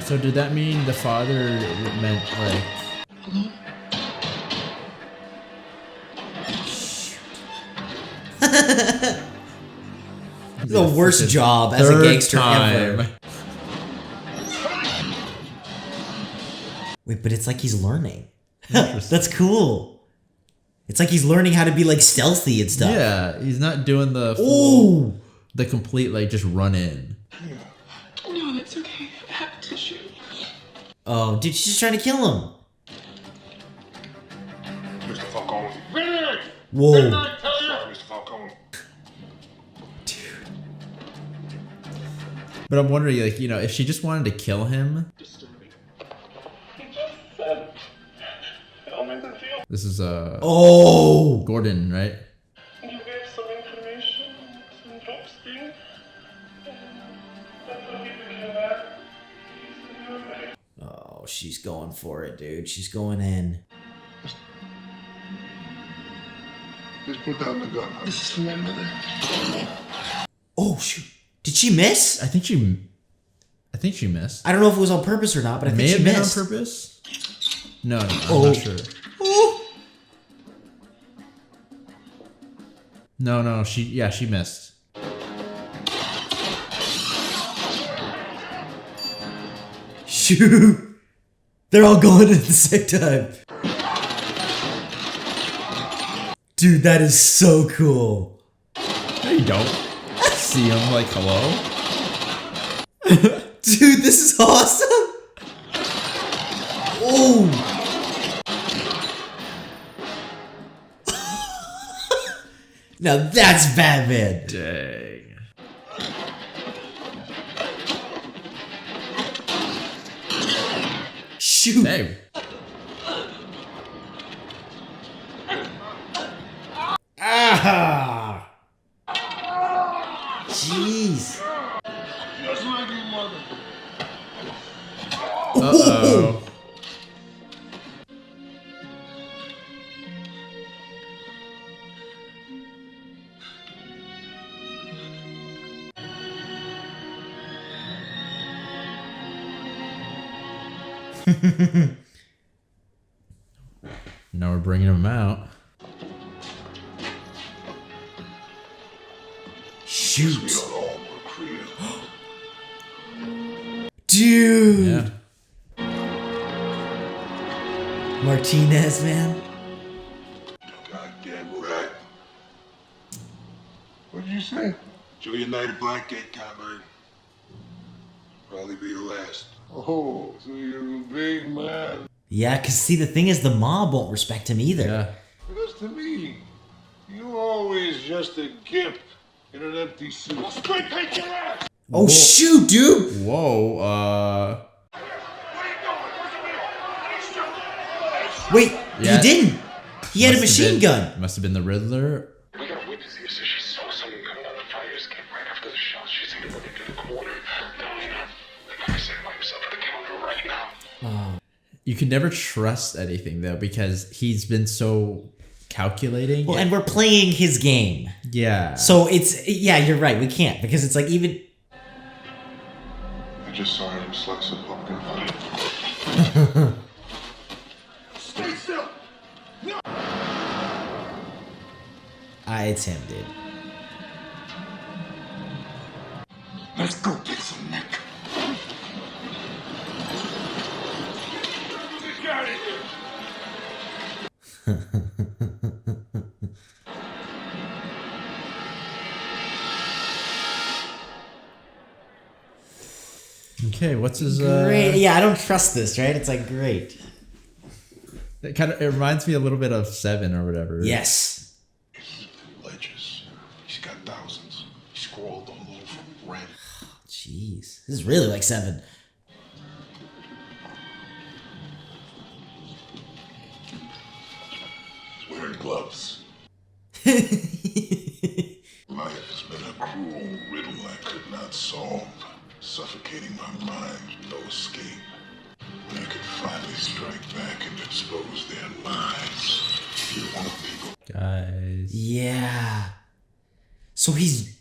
B: So did that mean the father meant like...
A: The worst job as a
B: Third
A: gangster
B: time.
A: ever. Wait, but it's like he's learning. That's cool. It's like he's learning how to be like stealthy and stuff.
B: Yeah, he's not doing the full,
A: Ooh.
B: the complete like just run in.
E: No, that's okay.
A: Oh, dude, she's just trying to kill him.
D: Mr. Falcone.
A: Whoa.
D: Sorry, Mr. Falcone.
B: But I'm wondering, like, you know, if she just wanted to kill him. This is
A: Oh.
B: Gordon, right?
G: You gave some information, some drops thing, and that's how he became back.
A: Oh, she's going for it, dude. She's going in.
D: Just put down the gun.
E: This is for my mother.
A: Oh, shoot. Did she miss?
B: I think she missed.
A: I don't know if it was on purpose or not, but I think
B: May
A: she
B: have been on
A: missed.
B: purpose. No, I'm not sure.
A: Oh.
B: No, she missed.
A: Shoot. They're all going at the same time. Dude, that is so cool.
B: No, you don't. See him like, hello?
A: Dude, this is awesome. Oh. Now that's Batman.
B: Dang.
A: Shoot.
B: Hey.
A: Ah. Jeez.
D: Just like your mother.
B: Uh-oh. Now we're bringing him out.
A: Shoot.
D: We don't all work for you.
A: Dude.
B: Yeah.
A: Martinez, man.
D: Goddamn rat. What did you say? Julian Knight of Blackgate, comrade. Probably be the last. Oh, so you're a big man.
A: Yeah, because see, the thing is, the mob won't respect him either.
B: Yeah.
D: Because to me, you're always just a gimp in an empty suit. I'll straight take your ass!
A: Oh, shoot, dude.
B: Whoa,
A: Wait,
B: Yeah.
A: he didn't. He had a machine gun.
B: Must have been the Riddler.
C: We got a witness here, so she saw someone coming down the fire escape right after the shot. She seen him running through the corner. The guy sitting by himself at the counter right now.
B: You can never trust anything, though, because he's been so calculating.
A: Well, and we're playing his game.
B: Yeah.
A: So it's, yeah, you're right. We can't, because it's like even...
D: I just saw him slice a pumpkin pie. Stay still!
A: It's him, dude.
D: Let's go get some neck. Get out of here!
B: Okay, what's his
A: Great. Yeah, I don't trust this, right? It's like, great.
B: It reminds me a little bit of Seven or whatever.
A: Yes.
D: Ledges. He's got thousands. He scrawled all over red.
A: Jeez. This is really like Seven.
D: He's wearing gloves. Life has been a cruel riddle I could not solve, suffocating my mind, no escape. When I could finally strike back and expose their lies, you're one of people.
B: Guys.
A: Yeah. So he's...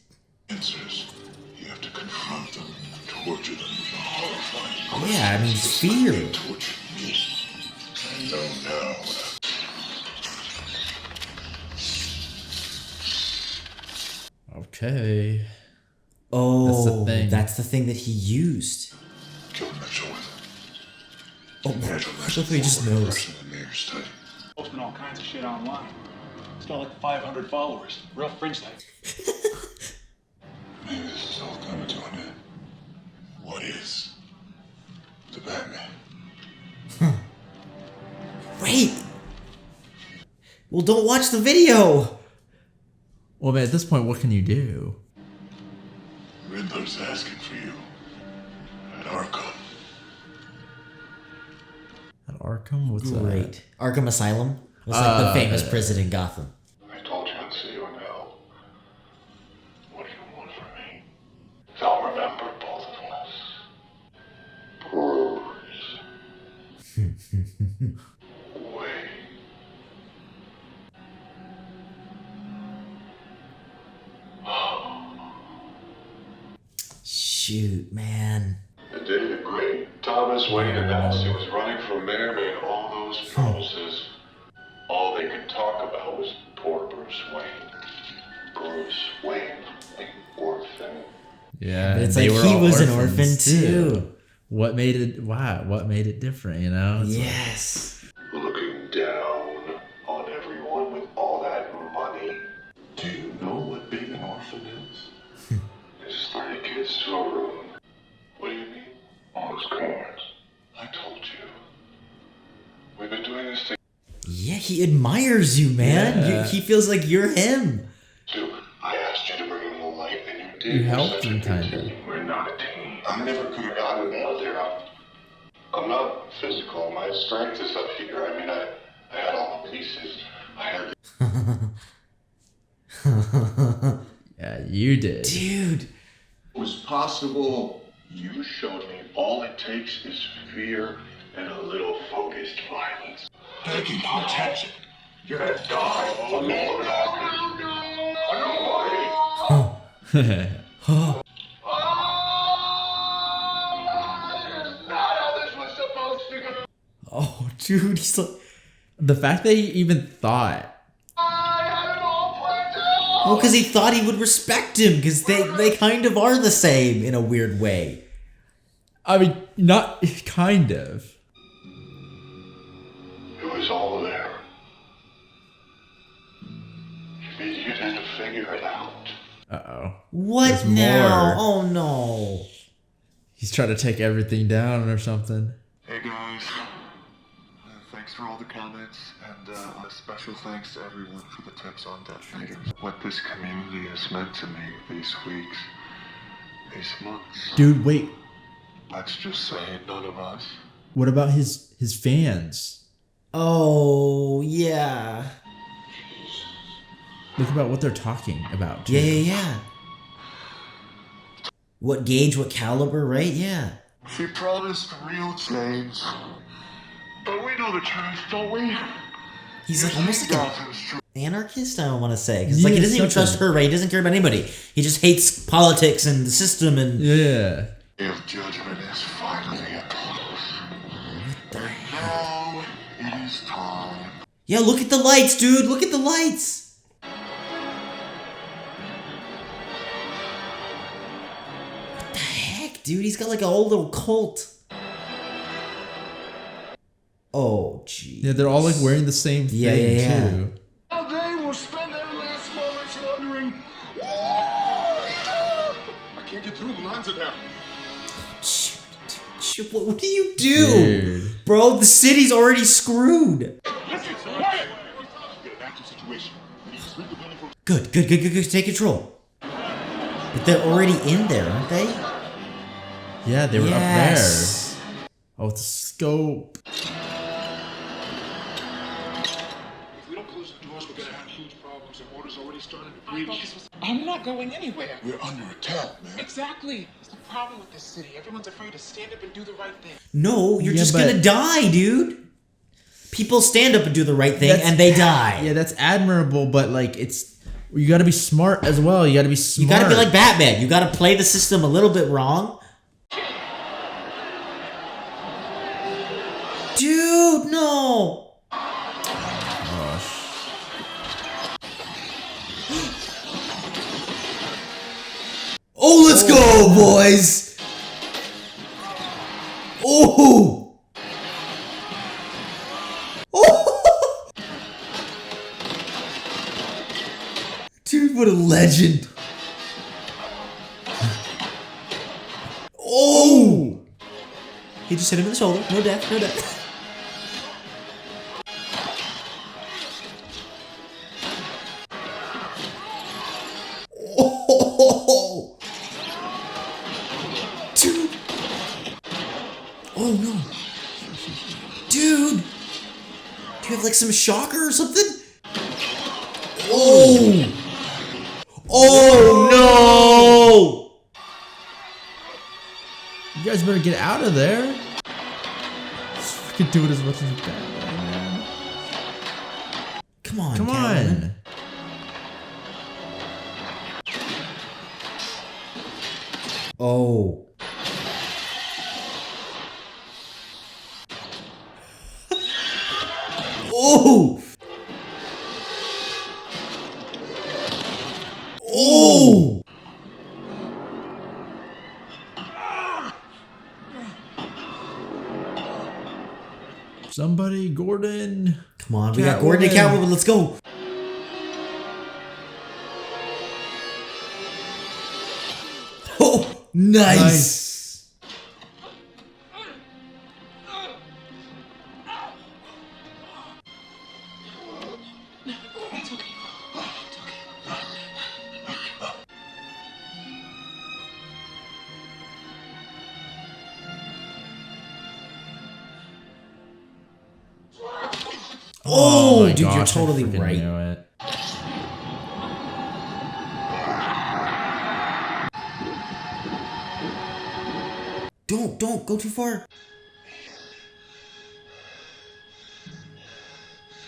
D: Answers. You have to confront them, torture them with the horrifying
A: Yeah, I mean, fear.
D: they tortured me. I know now what
B: Okay.
A: Oh,
B: That's the thing.
A: that's the thing that he used.
D: I killed Mitchell with it.
A: Oh, I love how he just knows.
D: In the mayor's study.
H: Posting all kinds of shit online. It's got like 500 followers. Real fringe type.
D: Maybe this is all coming to an end. What is the Batman?
A: Well, don't watch the video.
B: Well, man, at this point, what can you do?
C: Riddler's asking for you at Arkham.
B: At Arkham? What's that?
A: Great. Arkham Asylum was like the famous prison in Gotham.
C: I told you I'd see you in hell. What do you want from me? They'll remember both of us. Bruce. Wait.
A: Shoot, man.
C: The day the great Thomas Wayne announced he was running for mayor made all those promises. All they could talk about was poor Bruce Wayne. Bruce Wayne, an orphan.
B: Yeah,
A: But it's
B: they
A: like
B: were
A: he
B: all
A: was an
B: orphans,
A: orphan too.
B: What made it? Wow, what made it different? You know? It's
A: Yes.
C: Looking down on everyone with all that money. Do you know what being an orphan is? It's 30 kids to a room. What do you mean? All those cards. I told you. We've been doing this thing.
A: Yeah, he admires you, man.
B: Yeah.
A: He feels like you're him.
C: Dude, I asked you to bring him to light and you did.
B: You
C: You're
B: helped
C: such a
B: him,
C: good
B: kinda.
C: team. We're not a team. I never could have gotten out there. I'm not physical. My strength is up here. I mean, I had all the pieces. I had
B: Yeah, you did.
A: Dude.
C: It was possible. You showed me all it takes is fear and a little focused violence. Taking protection. You're gonna die alone. Nobody. Not how this was supposed to go.
A: Oh, dude, he's like.
B: The fact that he even thought.
C: I had it all planned out.
A: Well, because he thought he would respect him, because they kind of are the same in a weird way.
B: I mean, not kind of.
C: It was all there. You didn't figure it out.
B: Uh-oh.
A: What
B: There's
A: now?
B: more.
A: Oh no.
B: He's trying to take everything down or something.
C: Hey guys, thanks for all the comments, and a special thanks to everyone for the tips on detonators. What this community has meant to me these weeks, these months.
B: Dude, wait.
C: Let's just say none of us.
B: What about his fans?
A: Oh, yeah.
B: Look about what they're talking about. Too.
A: Yeah. What gauge, what caliber, right? Yeah.
C: She promised real change. But we know the truth, don't we?
A: He's like almost like
C: Gotham's truth.
A: an anarchist, I want to say. Because like, he
B: Yeah,
A: doesn't even trust
B: something.
A: her, right? He doesn't care about anybody. He just hates politics and the system and...
B: Yeah.
C: If judgment is finally upon us. Now it is time.
A: Yeah, look at the lights, dude. Look at the lights. What the heck, dude? He's got like a whole little cult. Oh, gee.
B: Yeah, they're all like wearing the same thing
A: Yeah.
B: too.
C: Now they will spend their last moments wondering, I can't get through the lines of them.
A: Shoot, what do you do?
B: Dude.
A: Bro, the city's already screwed.
C: Listen, quiet! Get an active situation. We need to sweep the building for...
A: Good. Take control. But they're already in there, aren't they?
B: Yeah, they were
A: Yes.
B: up there. Oh, with the scope.
H: If we don't close the doors, we're gonna have huge problems. The order's already starting to breach.
E: I'm not going anywhere.
C: We're under attack, man.
E: Exactly. It's the problem with this city. Everyone's afraid to stand up and do the right thing.
A: No, you're
B: Yeah,
A: just
B: but-
A: gonna die, dude. People stand up and do the right thing,
B: That's-
A: and they die.
B: Yeah, that's admirable, but like you got to be smart as well. You got to be smart.
A: You gotta be like Batman. You gotta play the system a little bit wrong. Dude, no. Oh, let's go, boys. Oh. Oh. Dude, what a legend. Oh. He just hit him in the shoulder. No death. Oh no. Dude! Do you have like some shocker or something? Oh! Oh no!
B: You guys better get out of there. Just fucking do it as much as you can, man.
A: Come on,
B: Come
A: Catwoman.
B: on.
A: Oh. Oh! Oh!
B: Somebody, Gordon.
A: Come on, we got Gordon and Catwoman. Let's go. Oh, nice. Oh,
B: my
A: dude,
B: gosh,
A: you're
B: I
A: totally
B: freaking
A: right.
B: knew it.
A: Don't go too far.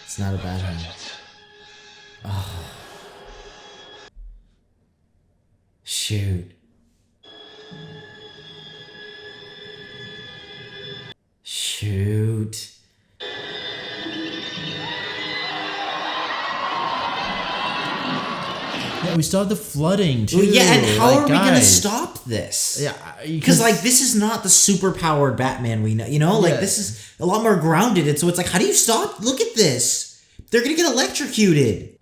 A: It's not a bad hand. Oh. Shoot. Shoot.
B: Yeah, we still have the flooding too.
A: Well, yeah, and how
B: like,
A: are we gonna
B: guys.
A: stop this?
B: Yeah,
A: because like this is not the super powered Batman we know. You know, like
B: Yeah.
A: this is a lot more grounded, and so it's like, how do you stop? Look at this. They're gonna get electrocuted.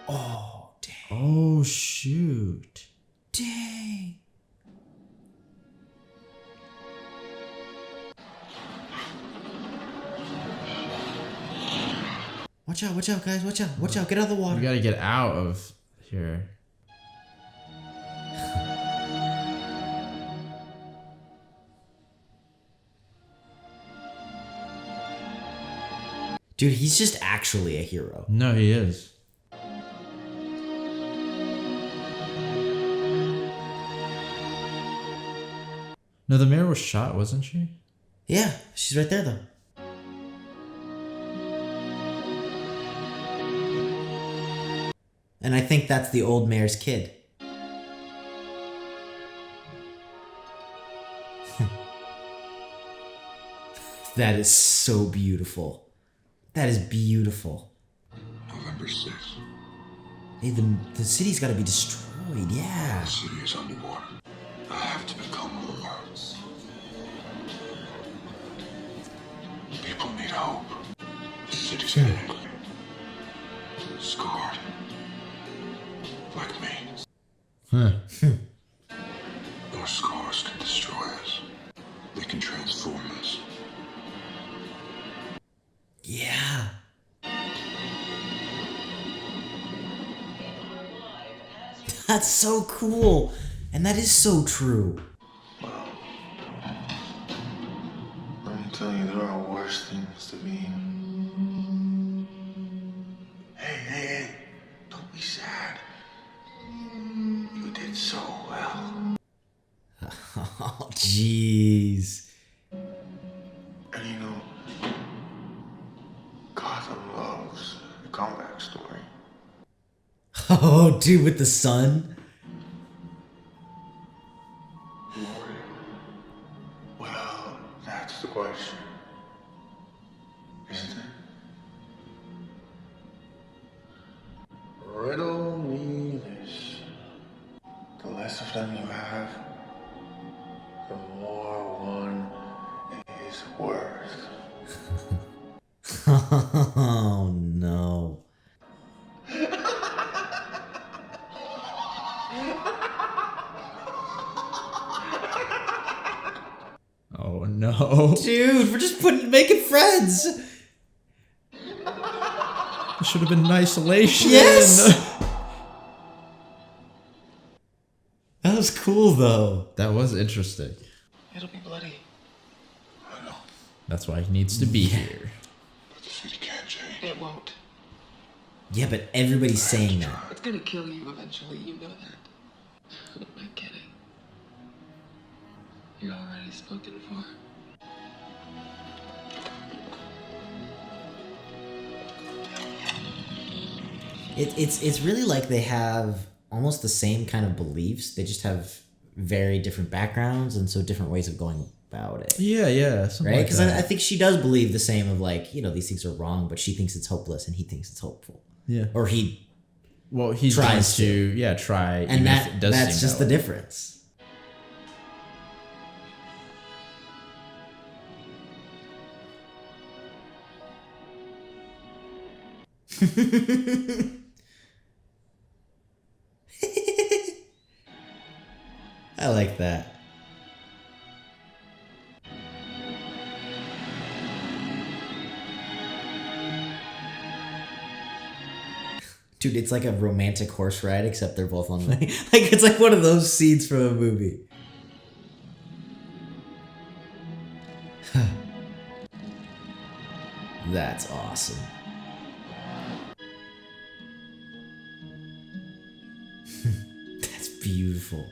A: Oh dang!
B: Oh shoot!
A: Dang! Watch out, guys, watch out, get out of the water.
B: We gotta get out of here.
A: Dude, he's just actually a hero.
B: No, he is. No, the mayor was shot, wasn't she?
A: Yeah, she's right there though. And I think that's the old mayor's kid. That is so beautiful. That is beautiful.
C: November 6th.
A: Hey, the city's gotta be destroyed, yeah.
C: The city is underwater. I have to become more. People need hope. The city's angry. Scarred. Like me. Our scars can destroy us. They can transform us.
A: Yeah. That's so cool. And that is so true.
D: Well, let me tell you, there are worse things to be. Hey, don't be sad. You did so well.
A: Oh, jeez.
D: And you know, Gotham loves a comeback story.
A: Oh, dude, with the sun?
D: Well, that's the question. Isn't it? Riddle me this. The less of them you have, the more one is worth.
A: Oh, no.
B: Oh no.
A: Dude, we're just making friends.
B: It should have been in isolation.
A: Yes. was cool though.
B: That was interesting.
E: It'll be bloody.
C: I know.
B: That's why he needs to be here.
C: But the city can't change.
E: It won't.
A: Yeah, but everybody's saying that.
E: It's gonna kill you eventually, you know that. Who am I kidding? You're already spoken for.
A: It's really like they have almost the same kind of beliefs. They just have very different backgrounds and so different ways of going about it.
B: Yeah.
A: Right? Because I think she does believe the same of like, these things are wrong, but she thinks it's hopeless and he thinks it's hopeful.
B: Yeah.
A: Or he
B: tries to try.
A: And that's just the difference. I like that. Dude, it's like a romantic horse ride, except they're both on like it's like one of those scenes from a movie. That's awesome. That's beautiful.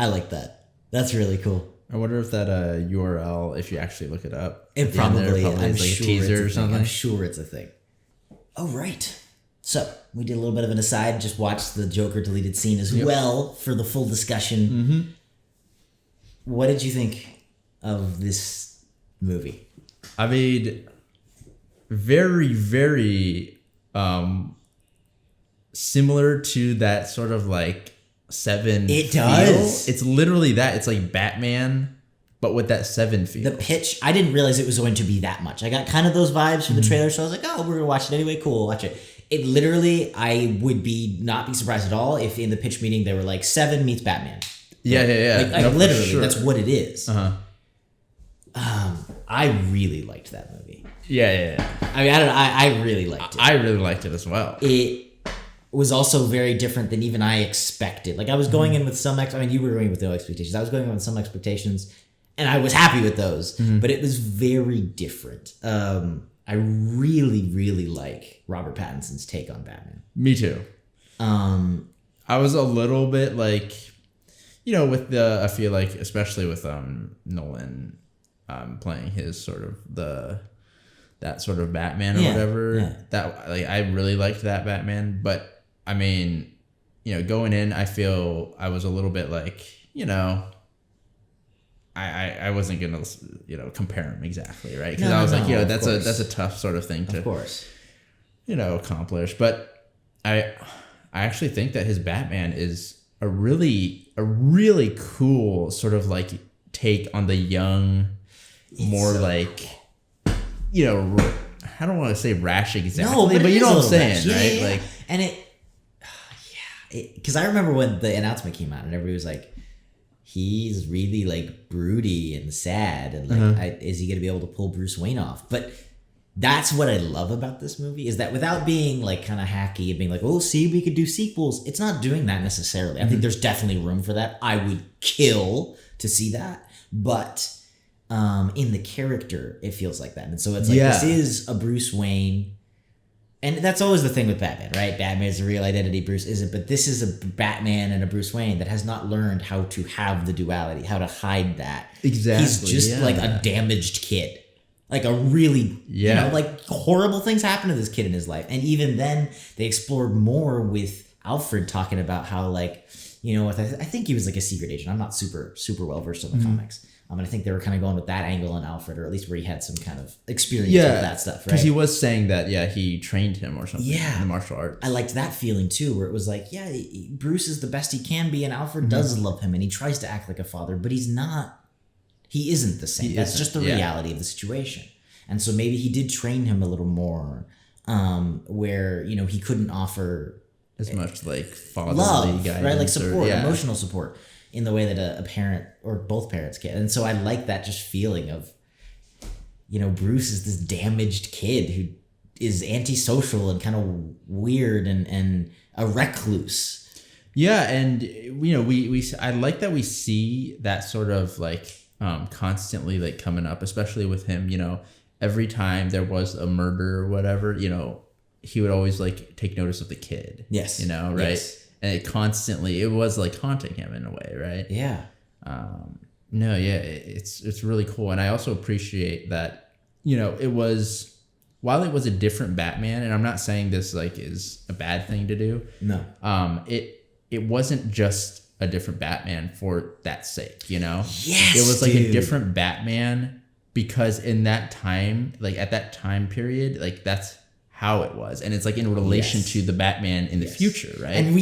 A: I like that. That's really cool.
B: I wonder if that URL, if you actually look it up,
A: It probably
B: is like
A: sure
B: a teaser
A: it's a
B: or
A: thing.
B: something.
A: I'm sure it's a thing. Oh, right. So we did a little bit of an aside, just watched the Joker deleted scene as well for the full discussion.
B: Mm-hmm.
A: What did you think of this movie?
B: I mean, very, very similar to that sort of like Seven.
A: It does.
B: Feel. It's literally that. It's like Batman, but with that Seven feel.
A: The pitch, I didn't realize it was going to be that much. I got kind of those vibes from the trailer, so I was like, oh, we're going to watch it anyway. Cool, watch it. It literally, I would not be surprised at all if in the pitch meeting they were like, Seven meets Batman.
B: Yeah.
A: Like,
B: No,
A: literally,
B: sure.
A: that's what it is.
B: Uh-huh.
A: I really liked that movie.
B: Yeah.
A: I mean, I really liked it.
B: I really liked it as well.
A: It was also very different than even I expected. Like I was going in with some you were going with no expectations. I was going in with some expectations and I was happy with those, but it was very different. I really, really like Robert Pattinson's take on Batman.
B: Me too. I was a little bit like, with I feel like, especially with Nolan playing his sort of that sort of Batman or whatever, that like I really liked that Batman, but I mean, going in, I feel I was a little bit like, I wasn't gonna compare him exactly, right? Because I was like, that's a tough sort of thing to,
A: of course,
B: accomplish. But I actually think that his Batman is a really cool sort of like take on the young, more like, I don't want to say rash exactly, but you know what I'm saying, right?
A: Yeah.
B: Like,
A: and because I remember when the announcement came out and everybody was like, he's really like broody and sad and like, is he going to be able to pull Bruce Wayne off? But that's what I love about this movie is that without being like kind of hacky and being like, oh, see, we could do sequels. It's not doing that necessarily. I think there's definitely room for that. I would kill to see that, but in the character, it feels like that. And so it's like, this is a Bruce Wayne. And that's always the thing with Batman, right? Batman is the real identity, Bruce isn't. But this is a Batman and a Bruce Wayne that has not learned how to have the duality, how to hide that.
B: Exactly.
A: He's just like a damaged kid. Like a really, like horrible things happen to this kid in his life. And even then, they explored more with Alfred talking about how like, I think he was like a secret agent. I'm not super, super well versed in the comics. And I think they were kind of going with that angle on Alfred, or at least where he had some kind of experience with that stuff, right?
B: Because he was saying that, he trained him or something in the martial arts.
A: I liked that feeling too, where it was like, Bruce is the best he can be, and Alfred does love him, and he tries to act like a father, but he isn't the same. That's just the reality of the situation. And so maybe he did train him a little more, where, he couldn't offer
B: as much like fatherly
A: love,
B: guidance,
A: right? Like support, emotional support, in the way that a parent or both parents can. And so I like that just feeling of Bruce is this damaged kid who is antisocial and kind of weird and a recluse.
B: Yeah, and we I like that we see that sort of like constantly like coming up, especially with him. Every time there was a murder or whatever, he would always like take notice of the kid.
A: Yes.
B: Right.
A: Yes.
B: And it was like haunting him in a way, right?
A: Yeah.
B: No, yeah, it's really cool, and I also appreciate that. It was, while it was a different Batman, and I'm not saying this like is a bad thing to do.
A: No.
B: It wasn't just a different Batman for that sake,
A: Yes,
B: it was like
A: dude.
B: a different Batman because in that time, like at that time period, like that's how it was, and it's like in relation to the Batman in the future, right?
A: And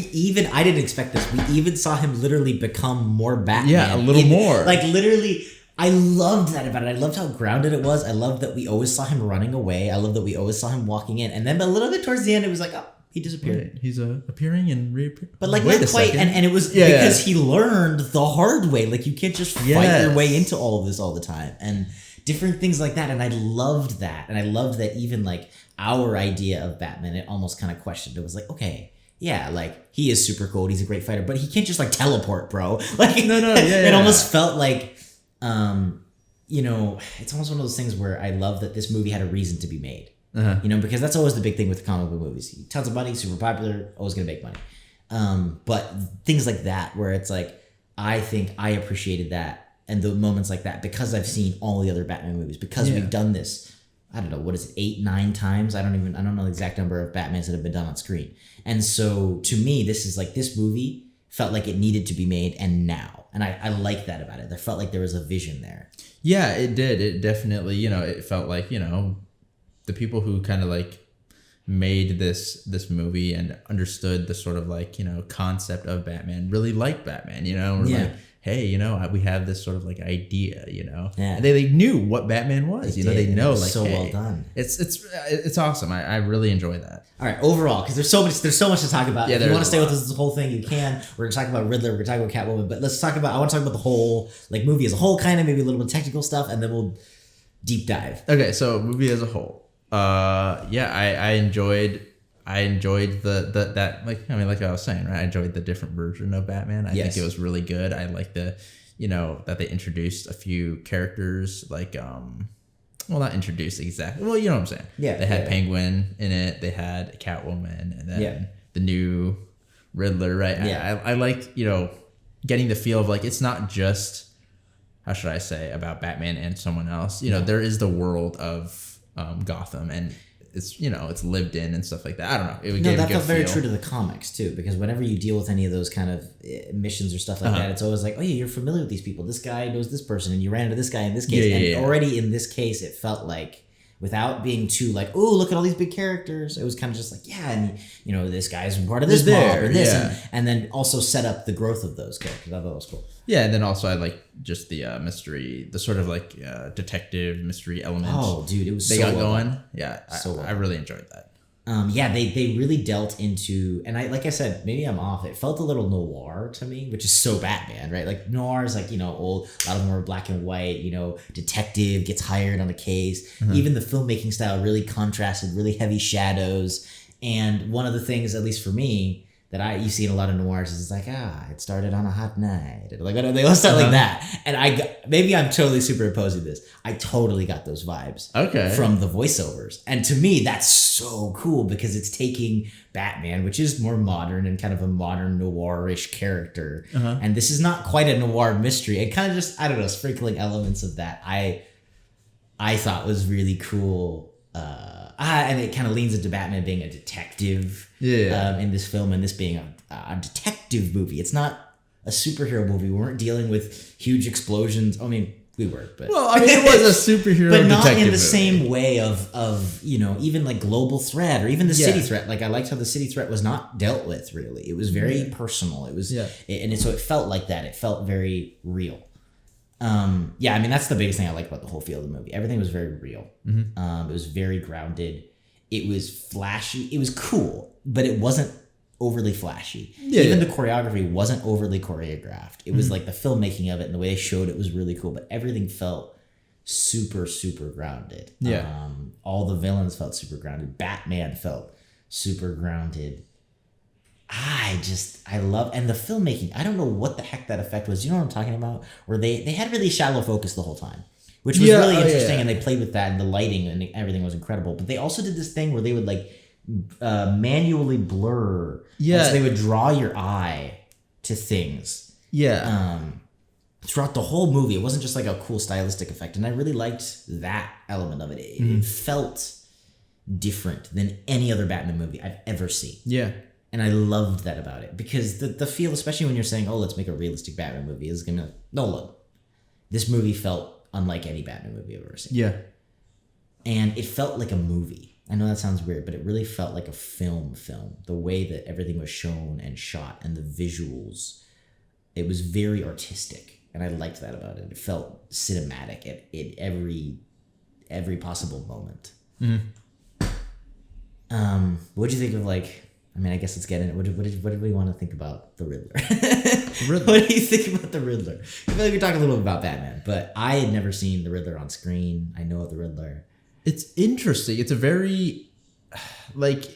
A: I didn't expect this. We even saw him literally become more Batman.
B: Yeah, a little more.
A: Like literally, I loved that about it. I loved how grounded it was. I loved that we always saw him running away. I loved that we always saw him walking in, and then a little bit towards the end, it was like, oh, he disappeared.
B: Right. He's appearing and reappearing.
A: But like not quite, and it was because he learned the hard way. Like you can't just fight your way into all of this all the time, and different things like that. And I loved that, and I loved that even like our idea of Batman, it almost kind of questioned. It was like, okay, yeah, like he is super cool, he's a great fighter, but he can't just like teleport, bro. Like it almost felt like, it's almost one of those things where I love that this movie had a reason to be made. Because that's always the big thing with comic book movies. Tons of money, super popular, always gonna make money. But things like that, where it's like, I think I appreciated that and the moments like that because I've seen all the other Batman movies, because we've done this. I don't know, what is it, 8, 9 times? I don't know the exact number of Batmans that have been done on screen. And so to me, this movie felt like it needed to be made, and now. And I like that about it. There felt like there was a vision there. Yeah,
B: it did. It definitely, it felt like, the people who kind of like made this movie and understood the sort of like, concept of Batman really liked Batman, like, hey, we have this sort of like idea, and they like knew what Batman was, they know like,
A: so
B: hey,
A: well done.
B: It's awesome. I really enjoy that.
A: All right, overall, because there's so much to talk about. If you want to stay with us the whole thing, you can. We're gonna talk about Riddler. We're gonna talk about Catwoman, but I want to talk about the whole like movie as a whole, kind of maybe a little bit of technical stuff, and then we'll deep dive.
B: Okay, so movie as a whole. I enjoyed that like I was saying, right? I enjoyed the different version of Batman. I think it was really good. I like that they introduced a few characters like not introduced exactly. Well, you know what I'm saying. Yeah. They had Penguin in it, they had Catwoman, and then the new Riddler, right? Yeah. I liked, getting the feel of like it's not just, how should I say, about Batman and someone else. There is the world of Gotham, and it's it's lived in and stuff like that. I don't know.
A: That felt very true to the comics too, because whenever you deal with any of those kind of missions or stuff like that, it's always like, oh yeah, you're familiar with these people. This guy knows this person, and you ran into this guy in this case. Already in this case, it felt like, without being too like, oh, look at all these big characters, it was kind of just like, yeah, and this guy's part of this mob and this, and then also set up the growth of those characters. I thought that was cool.
B: Yeah, and then also I like just the mystery, the sort of like detective mystery element.
A: Oh, dude, it was
B: they
A: so
B: got
A: well
B: going.
A: done.
B: Yeah, I really enjoyed that.
A: They really dealt into, and like I said, maybe I'm off. It felt a little noir to me, which is so Batman, right? Like noir is like old. A lot of them are black and white. Detective gets hired on a case. Even the filmmaking style really contrasted, really heavy shadows. And one of the things, at least for me, that you see in a lot of noirs is it's like, it started on a hot night. Like they all start like that. And maybe I'm totally superimposing this. I totally got those vibes from the voiceovers. And to me, that's so cool because it's taking Batman, which is more modern and kind of a modern noirish character. And this is not quite a noir mystery. And kind of just, I don't know, sprinkling elements of that I thought was really cool. And it kind of leans into Batman being a detective in this film, and this being a detective movie. It's not a superhero movie. We weren't dealing with huge explosions. I mean, we were, but
B: it was a superhero,
A: but not in the
B: movie.
A: Same way of even like global threat or even the city threat. Like I liked how the city threat was not dealt with really. It was very personal. It was so it felt like that. It felt very real. That's the biggest thing I like about the whole feel of the movie. Everything was very real. It was very grounded. It was flashy. It was cool, but it wasn't overly flashy. Even the choreography wasn't overly choreographed. It was like the filmmaking of it and the way they showed it was really cool, but everything felt super, super grounded.
B: Yeah.
A: All the villains felt super grounded. Batman felt super grounded. I love, and the filmmaking, I don't know what the heck that effect was. You know what I'm talking about? Where they had really shallow focus the whole time, which was really interesting, and they played with that, and the lighting and everything was incredible. But they also did this thing where they would like manually blur.
B: Yeah.
A: So they would draw your eye to things.
B: Yeah.
A: Throughout the whole movie. It wasn't just like a cool stylistic effect, and I really liked that element of it. It felt different than any other Batman movie I've ever seen.
B: Yeah.
A: And I loved that about it, because the feel, especially when you're saying, oh, let's make a realistic Batman movie, is gonna, no, look, this movie felt unlike any Batman movie I've ever seen.
B: Yeah.
A: And it felt like a movie. I know that sounds weird, but it really felt like a film. The way that everything was shown and shot, and the visuals, it was very artistic, and I liked that about it. It felt cinematic at every possible moment. What'd you think of, like, I mean, I guess let's get into it. What did we want to think about the Riddler? What do you think about the Riddler? I feel like we talked a little bit about Batman, but I had never seen the Riddler on screen. I know of the Riddler.
B: It's interesting. It's a very, like,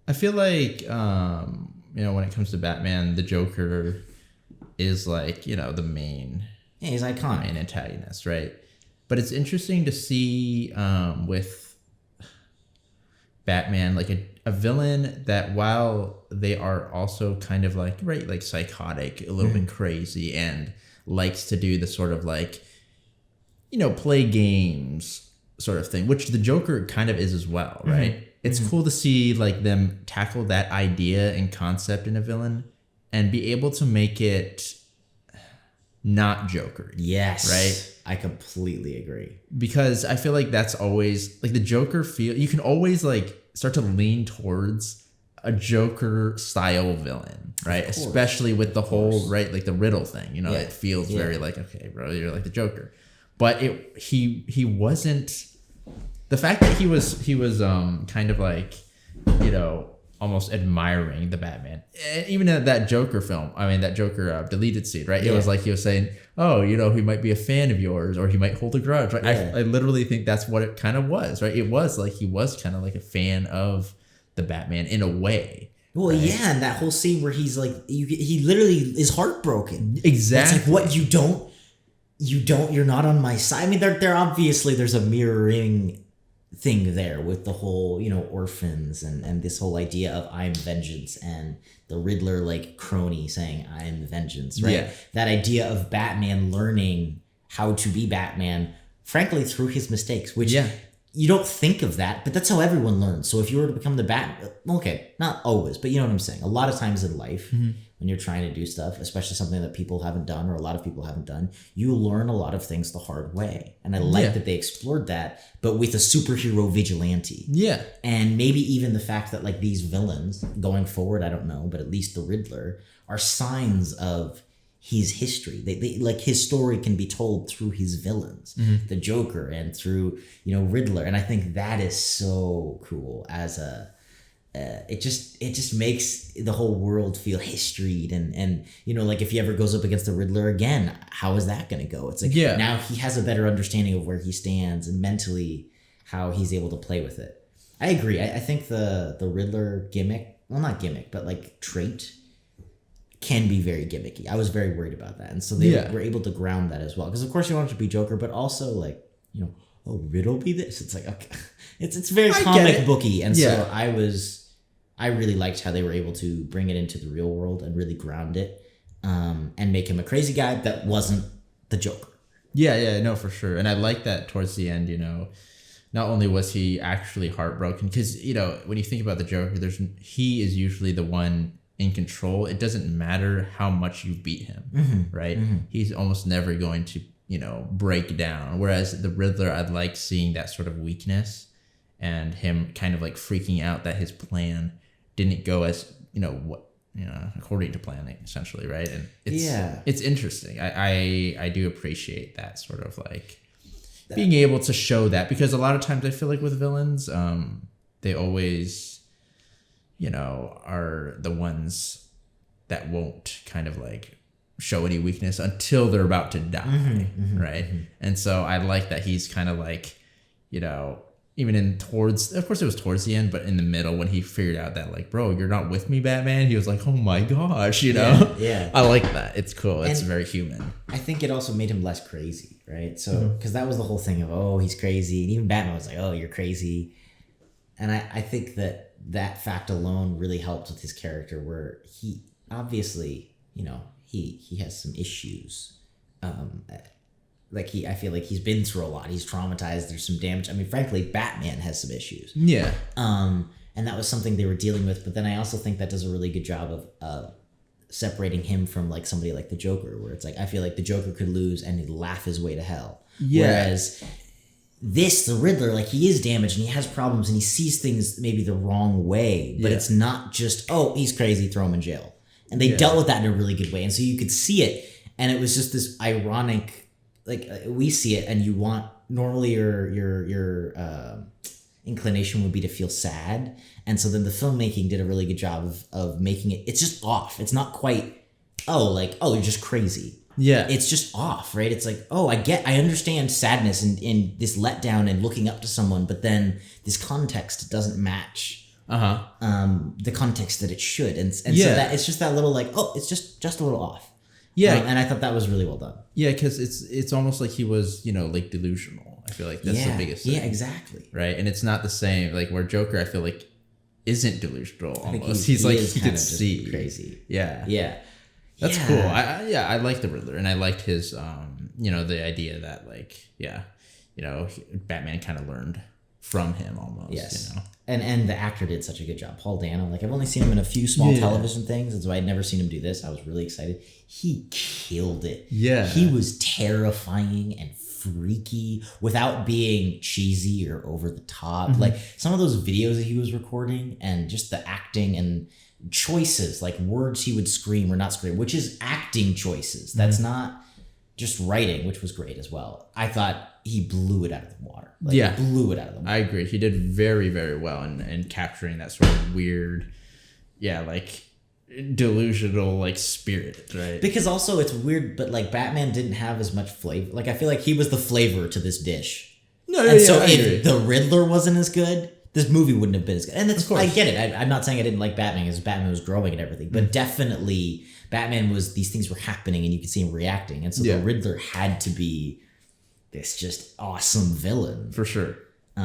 B: I feel like, when it comes to Batman, the Joker is like, the main...
A: Yeah, he's iconic.
B: Main antagonist, right? But it's interesting to see with Batman, like a villain that, while they are also kind of like, right, like psychotic, a little bit crazy, and likes to do the sort of like, play games sort of thing, which the Joker kind of is as well, right? It's cool to see like them tackle that idea and concept in a villain and be able to make it not Joker.
A: Yes.
B: Right?
A: I completely agree.
B: Because I feel like that's always like the Joker feel, you can always like start to lean towards a Joker style villain, right? Especially with the whole, right, like the riddle thing, it feels very like, okay, bro, you're like the Joker. But he wasn't, the fact that he was kind of like, almost admiring the Batman. And even in that Joker film, that Joker deleted scene, right? It was like he was saying, oh, he might be a fan of yours, or he might hold a grudge, right?
A: Yeah.
B: I literally think that's what it kind of was, right? It was like he was kind of like a fan of the Batman in a way.
A: Well, right? Yeah, and that whole scene where he's like, he literally is heartbroken.
B: Exactly.
A: It's like, what, you're not on my side. I mean, they're obviously, there's a mirroring thing there with the whole, orphans and this whole idea of I'm vengeance, and the Riddler like crony saying I'm vengeance, right? Yeah. That idea of Batman learning how to be Batman, frankly, through his mistakes, which you don't think of that, but that's how everyone learns. So if you were to become the Batman, okay, not always, but you know what I'm saying? A lot of times in life, when you're trying to do stuff, especially something that people haven't done, or a lot of people haven't done, you learn a lot of things the hard way. And I like that they explored that, but with a superhero vigilante. Yeah. And maybe even the fact that like these villains going forward, I don't know, but at least the Riddler are signs of his history. They like his story can be told through his villains, the Joker, and through, Riddler. And I think that is so cool as a, it just makes the whole world feel historied, and like if he ever goes up against the Riddler again, how is that going to go? It's like now he has a better understanding of where he stands and mentally how he's able to play with it. I agree. I think the Riddler gimmick, well, not gimmick, but like trait, can be very gimmicky. I was very worried about that, and so they were able to ground that as well. Because of course you want it to be Joker, but also like oh, Riddle be this. It's like, okay, it's very comic booky, and so I really liked how they were able to bring it into the real world and really ground it, and make him a crazy guy that wasn't the Joker.
B: Yeah, no, for sure. And I like that towards the end, not only was he actually heartbroken, because, when you think about the Joker, he is usually the one in control. It doesn't matter how much you beat him, right? He's almost never going to, break down. Whereas the Riddler, I'd like seeing that sort of weakness and him kind of like freaking out that his plan didn't go as, according to planning, essentially, right? And it's interesting. I do appreciate that sort of like being able to show that, because a lot of times I feel like with villains, they always, are the ones that won't kind of like show any weakness until they're about to die, right? And so I like that he's kind of like, you know, even of course it was towards the end, but in the middle when he figured out that like, bro, you're not with me, Batman, he was like, oh my gosh, you know?
A: Yeah.
B: I like that. It's cool. It's
A: And
B: very human.
A: I think it also made him less crazy, right? So, because that was the whole thing of, oh, he's crazy. And even Batman was like, oh, you're crazy. And I think that fact alone really helped with his character, where he obviously, you know, he has some issues. I feel like he's been through a lot. He's traumatized. There's some damage. I mean, frankly, Batman has some issues.
B: Yeah.
A: And that was something they were dealing with. But then I also think that does a really good job of separating him from like somebody like the Joker, where it's like, I feel like the Joker could lose and he'd laugh his way to hell.
B: Yeah.
A: Whereas the Riddler, like, he is damaged and he has problems and he sees things maybe the wrong way, but it's not just, oh, he's crazy, throw him in jail. And they dealt with that in a really good way. And so you could see it, and it was just this ironic, like, we see it, and you want, normally your inclination would be to feel sad. And so then the filmmaking did a really good job of making it, it's just off. It's not quite, oh, you're just crazy.
B: Yeah.
A: It's just off, right? It's like, oh, I understand sadness and this letdown and looking up to someone, but then this context doesn't match the context that it should. And so that it's just that little like, oh, it's just a little off.
B: Yeah.
A: And I thought that was really well done.
B: Yeah, because it's almost like he was, you know, like delusional. I feel like that's the biggest thing.
A: Yeah, exactly.
B: Right? And it's not the same. Like where Joker, I feel like, isn't delusional almost.
A: He
B: could see.
A: Crazy.
B: Yeah.
A: Yeah.
B: That's cool. I like the Riddler, and I liked his, you know, the idea that like, you know, Batman kind of learned from him almost.
A: Yes.
B: You know?
A: And the actor did such a good job. Paul Dano, like, I've only seen him in a few small television things, and so I'd never seen him do this. I was really excited. He killed it.
B: Yeah.
A: He was terrifying and freaky without being cheesy or over the top. Like some of those videos that he was recording and just the acting and choices, like words he would scream or not scream, which is acting choices. That's not just writing, which was great as well. I thought he blew it out of the water. Blew it out of the water.
B: I agree. He did very, very well in capturing that sort of weird, like delusional like spirit, right?
A: Because also it's weird, but like Batman didn't have as much flavor. Like I feel like he was the flavor to this dish. So if the Riddler wasn't as good, this movie wouldn't have been as good. And that's, I get it. I'm not saying I didn't like Batman, as Batman was growing and everything, but definitely Batman was, these things were happening and you could see him reacting. And so the Riddler had to be this just awesome villain.
B: For sure.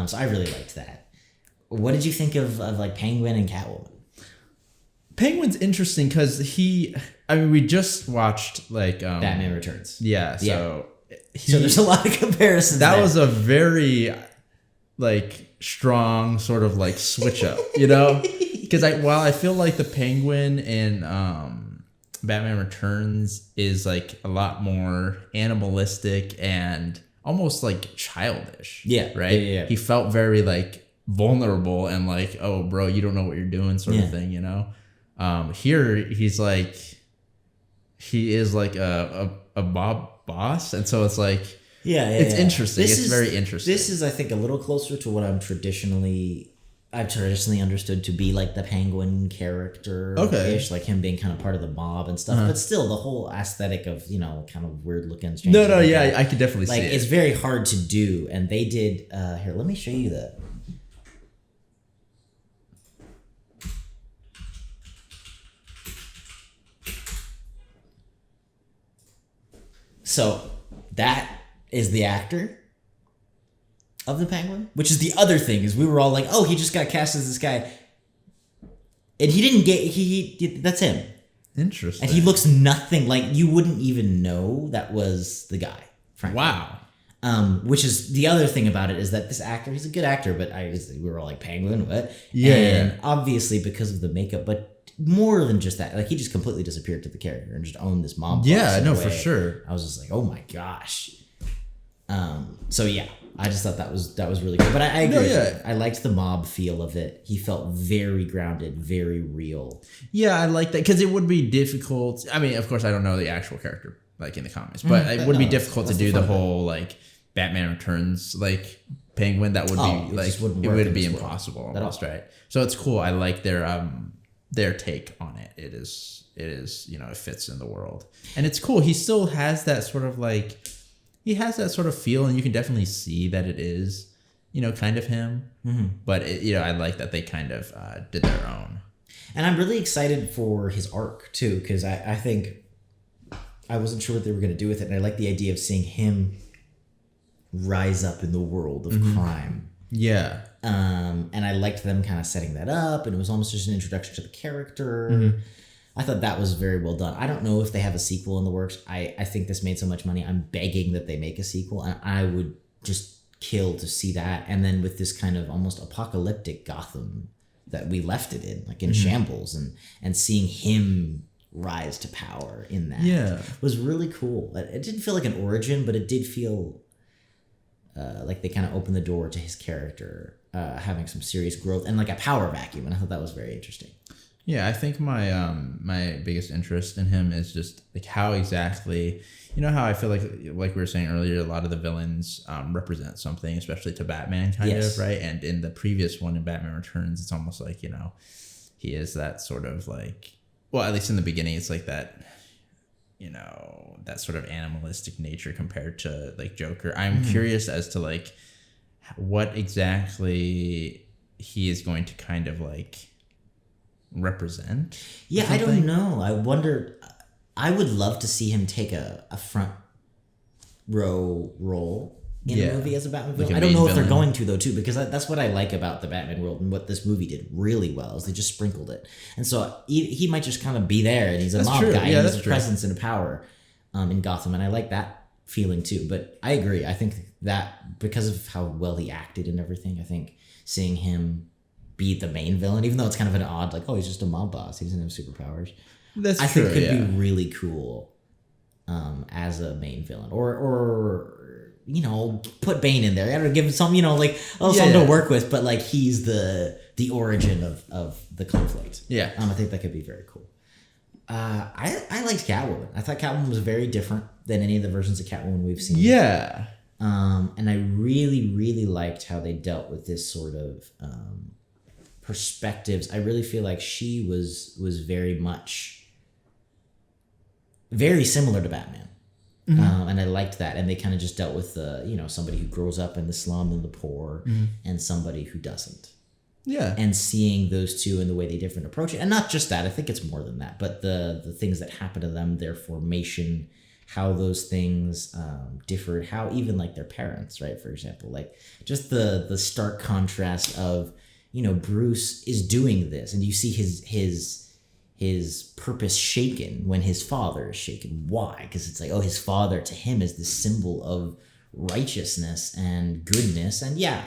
A: So I really liked that. What did you think of like Penguin and Catwoman?
B: Penguin's interesting because we just watched like
A: Batman Returns.
B: Yeah. So
A: there's a lot of comparisons.
B: That was a very like strong sort of like switch up, you know? Because while I feel like the Penguin in Batman Returns is like a lot more animalistic and almost like childish.
A: Yeah.
B: Right?
A: Yeah.
B: He felt very like vulnerable and like, oh bro, you don't know what you're doing sort of thing, you know? Here he's like, he is like a mob boss. And so it's like, it's interesting. It's very interesting.
A: This is, I think, a little closer to what I've traditionally understood to be like the Penguin character.
B: Okay.
A: Like him being kind of part of the mob and stuff. But still, the whole aesthetic of, you know, kind of weird looking.
B: I could definitely see it.
A: It's very hard to do. And they did, here, let me show you the. So that is the actor of the Penguin, which is the other thing, is we were all like, oh, he just got cast as this guy. And he didn't get, he that's him.
B: Interesting.
A: And he looks nothing like, you wouldn't even know that was the guy, frankly.
B: Wow.
A: Which is the other thing about it, is that this actor, he's a good actor, but we were all like, Penguin, what?
B: Yeah.
A: And obviously because of the makeup, but more than just that, like he just completely disappeared to the character and just owned this mob.
B: Yeah, no, for sure.
A: I was just like, oh my gosh. So yeah, I just thought that was really cool. But I agree.
B: No,
A: I liked the mob feel of it. He felt very grounded, very real.
B: Yeah, I like that because it would be difficult. I mean, of course, I don't know the actual character like in the comics, but it would be difficult to do the whole like Batman Returns like Penguin. That would be like it would be impossible almost, right? So it's cool. I like their their take on it. It is, it fits in the world. And it's cool. He still has that sort of feel, and you can definitely see that it is, kind of him. Mm-hmm. But, I like that they kind of did their own.
A: And I'm really excited for his arc, too, because I think I wasn't sure what they were going to do with it. And I like the idea of seeing him rise up in the world of crime.
B: Yeah.
A: And I liked them kind of setting that up, and it was almost just an introduction to the character. Mm-hmm. I thought that was very well done. I don't know if they have a sequel in the works. I think this made so much money. I'm begging that they make a sequel, and I would just kill to see that. And then with this kind of almost apocalyptic Gotham that we left it in, like in shambles, and seeing him rise to power in that was really cool. It didn't feel like an origin, but it did feel like they kind of opened the door to his character having some serious growth and like a power vacuum, and I thought that was very interesting.
B: Yeah, I think my biggest interest in him is just like how exactly, how I feel like we were saying earlier, a lot of the villains represent something, especially to Batman kind of, right? And in the previous one in Batman Returns, it's almost like, he is that sort of like, well, at least in the beginning, it's like that, that sort of animalistic nature compared to like Joker. I'm curious as to like what exactly he is going to kind of like represent.
A: Yeah, I don't know. I wonder. I would love to see him take a front row role in a movie as a Batman villain. I don't know if they're going to, though, too, because that's what I like about the Batman world, and what this movie did really well is they just sprinkled it. And so he might just kind of be there, and he's a mob guy, and he's a presence and a power in Gotham, and I like that feeling too. But I agree. I think that because of how well he acted and everything, I think seeing him be the main villain, even though it's kind of an odd, like, oh, he's just a mob boss, he doesn't have superpowers.
B: I
A: think could be really cool as a main villain, or put Bane in there. I gotta give him some, something to work with, but like he's the origin of the conflict.
B: Yeah,
A: I think that could be very cool. I liked Catwoman. I thought Catwoman was very different than any of the versions of Catwoman we've seen.
B: Yeah,
A: and I really, really liked how they dealt with this sort of perspectives. I really feel like she was very much very similar to Batman. And I liked that. And they kind of just dealt with somebody who grows up in the slum and the poor and somebody who doesn't.
B: Yeah.
A: And seeing those two and the way they different approach it. And not just that, I think it's more than that, but the things that happen to them, their formation, how those things differed, how even like their parents, right? For example, like just the stark contrast of, Bruce is doing this, and you see his purpose shaken when his father is shaken. Why? Because it's like, oh, his father to him is this symbol of righteousness and goodness. And yeah,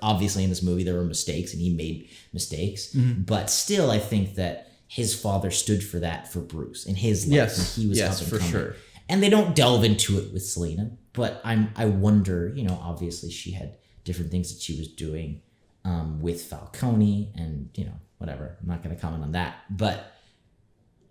A: obviously in this movie there were mistakes and he made mistakes, but still I think that his father stood for that for Bruce in his life.
B: Yes,
A: he was
B: yes, for sure.
A: And they don't delve into it with Selena, but I wonder, obviously she had different things that she was doing with Falcone and, whatever. I'm not going to comment on that, but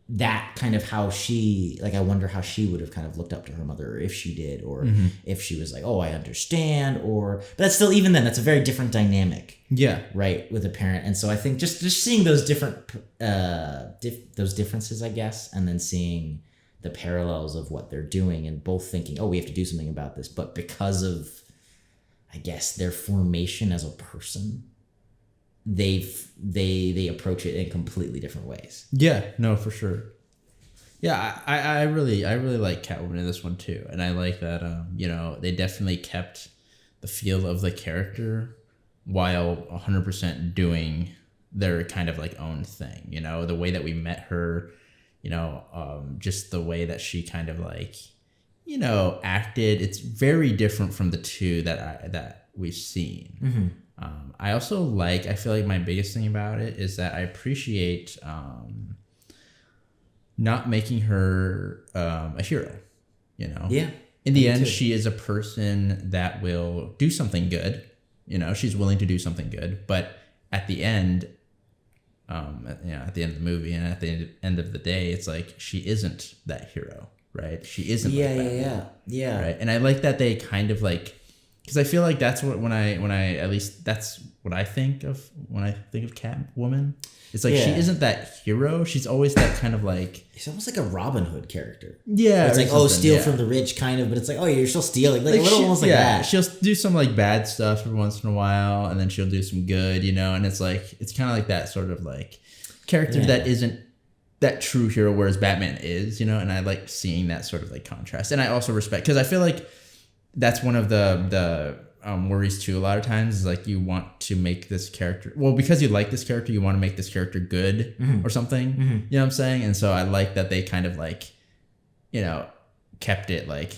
A: that kind of how she, like, I wonder how she would have kind of looked up to her mother, or if she did, or if she was like, oh, I understand, but that's still, even then, that's a very different dynamic.
B: Yeah.
A: Right. With a parent. And so I think just seeing those different, those differences, I guess, and then seeing the parallels of what they're doing and both thinking, oh, we have to do something about this. But because of, I guess, their formation as a person, they approach it in completely different ways.
B: Yeah, no, for sure. Yeah, I really like Catwoman in this one too, and I like that they definitely kept the feel of the character while 100% doing their kind of like own thing. The way that we met her, just the way that she kind of like acted. It's very different from the two that we've seen. Mm-hmm. I feel like my biggest thing about it is that I appreciate not making her a hero,
A: Yeah.
B: In the end, she is a person that will do something good. She's willing to do something good, but at the end, at the end of the movie and at the end of the day, it's like she isn't that hero, right? She isn't.
A: Yeah.
B: Right. And I like that they kind of like because I feel like that's what when I at least that's what I think of when I think of Catwoman. It's like she isn't that hero. She's always that kind of like...
A: It's almost like a Robin Hood character.
B: Yeah.
A: It's like, steal from the rich, kind of, but it's like, you're still stealing. Like a little almost like that.
B: She'll do some like bad stuff every once in a while, and then she'll do some good, and it's like, it's kind of like that sort of like character that isn't that true hero, whereas Batman is, and I like seeing that sort of like contrast. And I also respect, because I feel like that's one of the worries too a lot of times, is like you want to make this character, because you like this character, you want to make this character good or something. You know what I'm saying? And so I like that they kind of like, kept it like,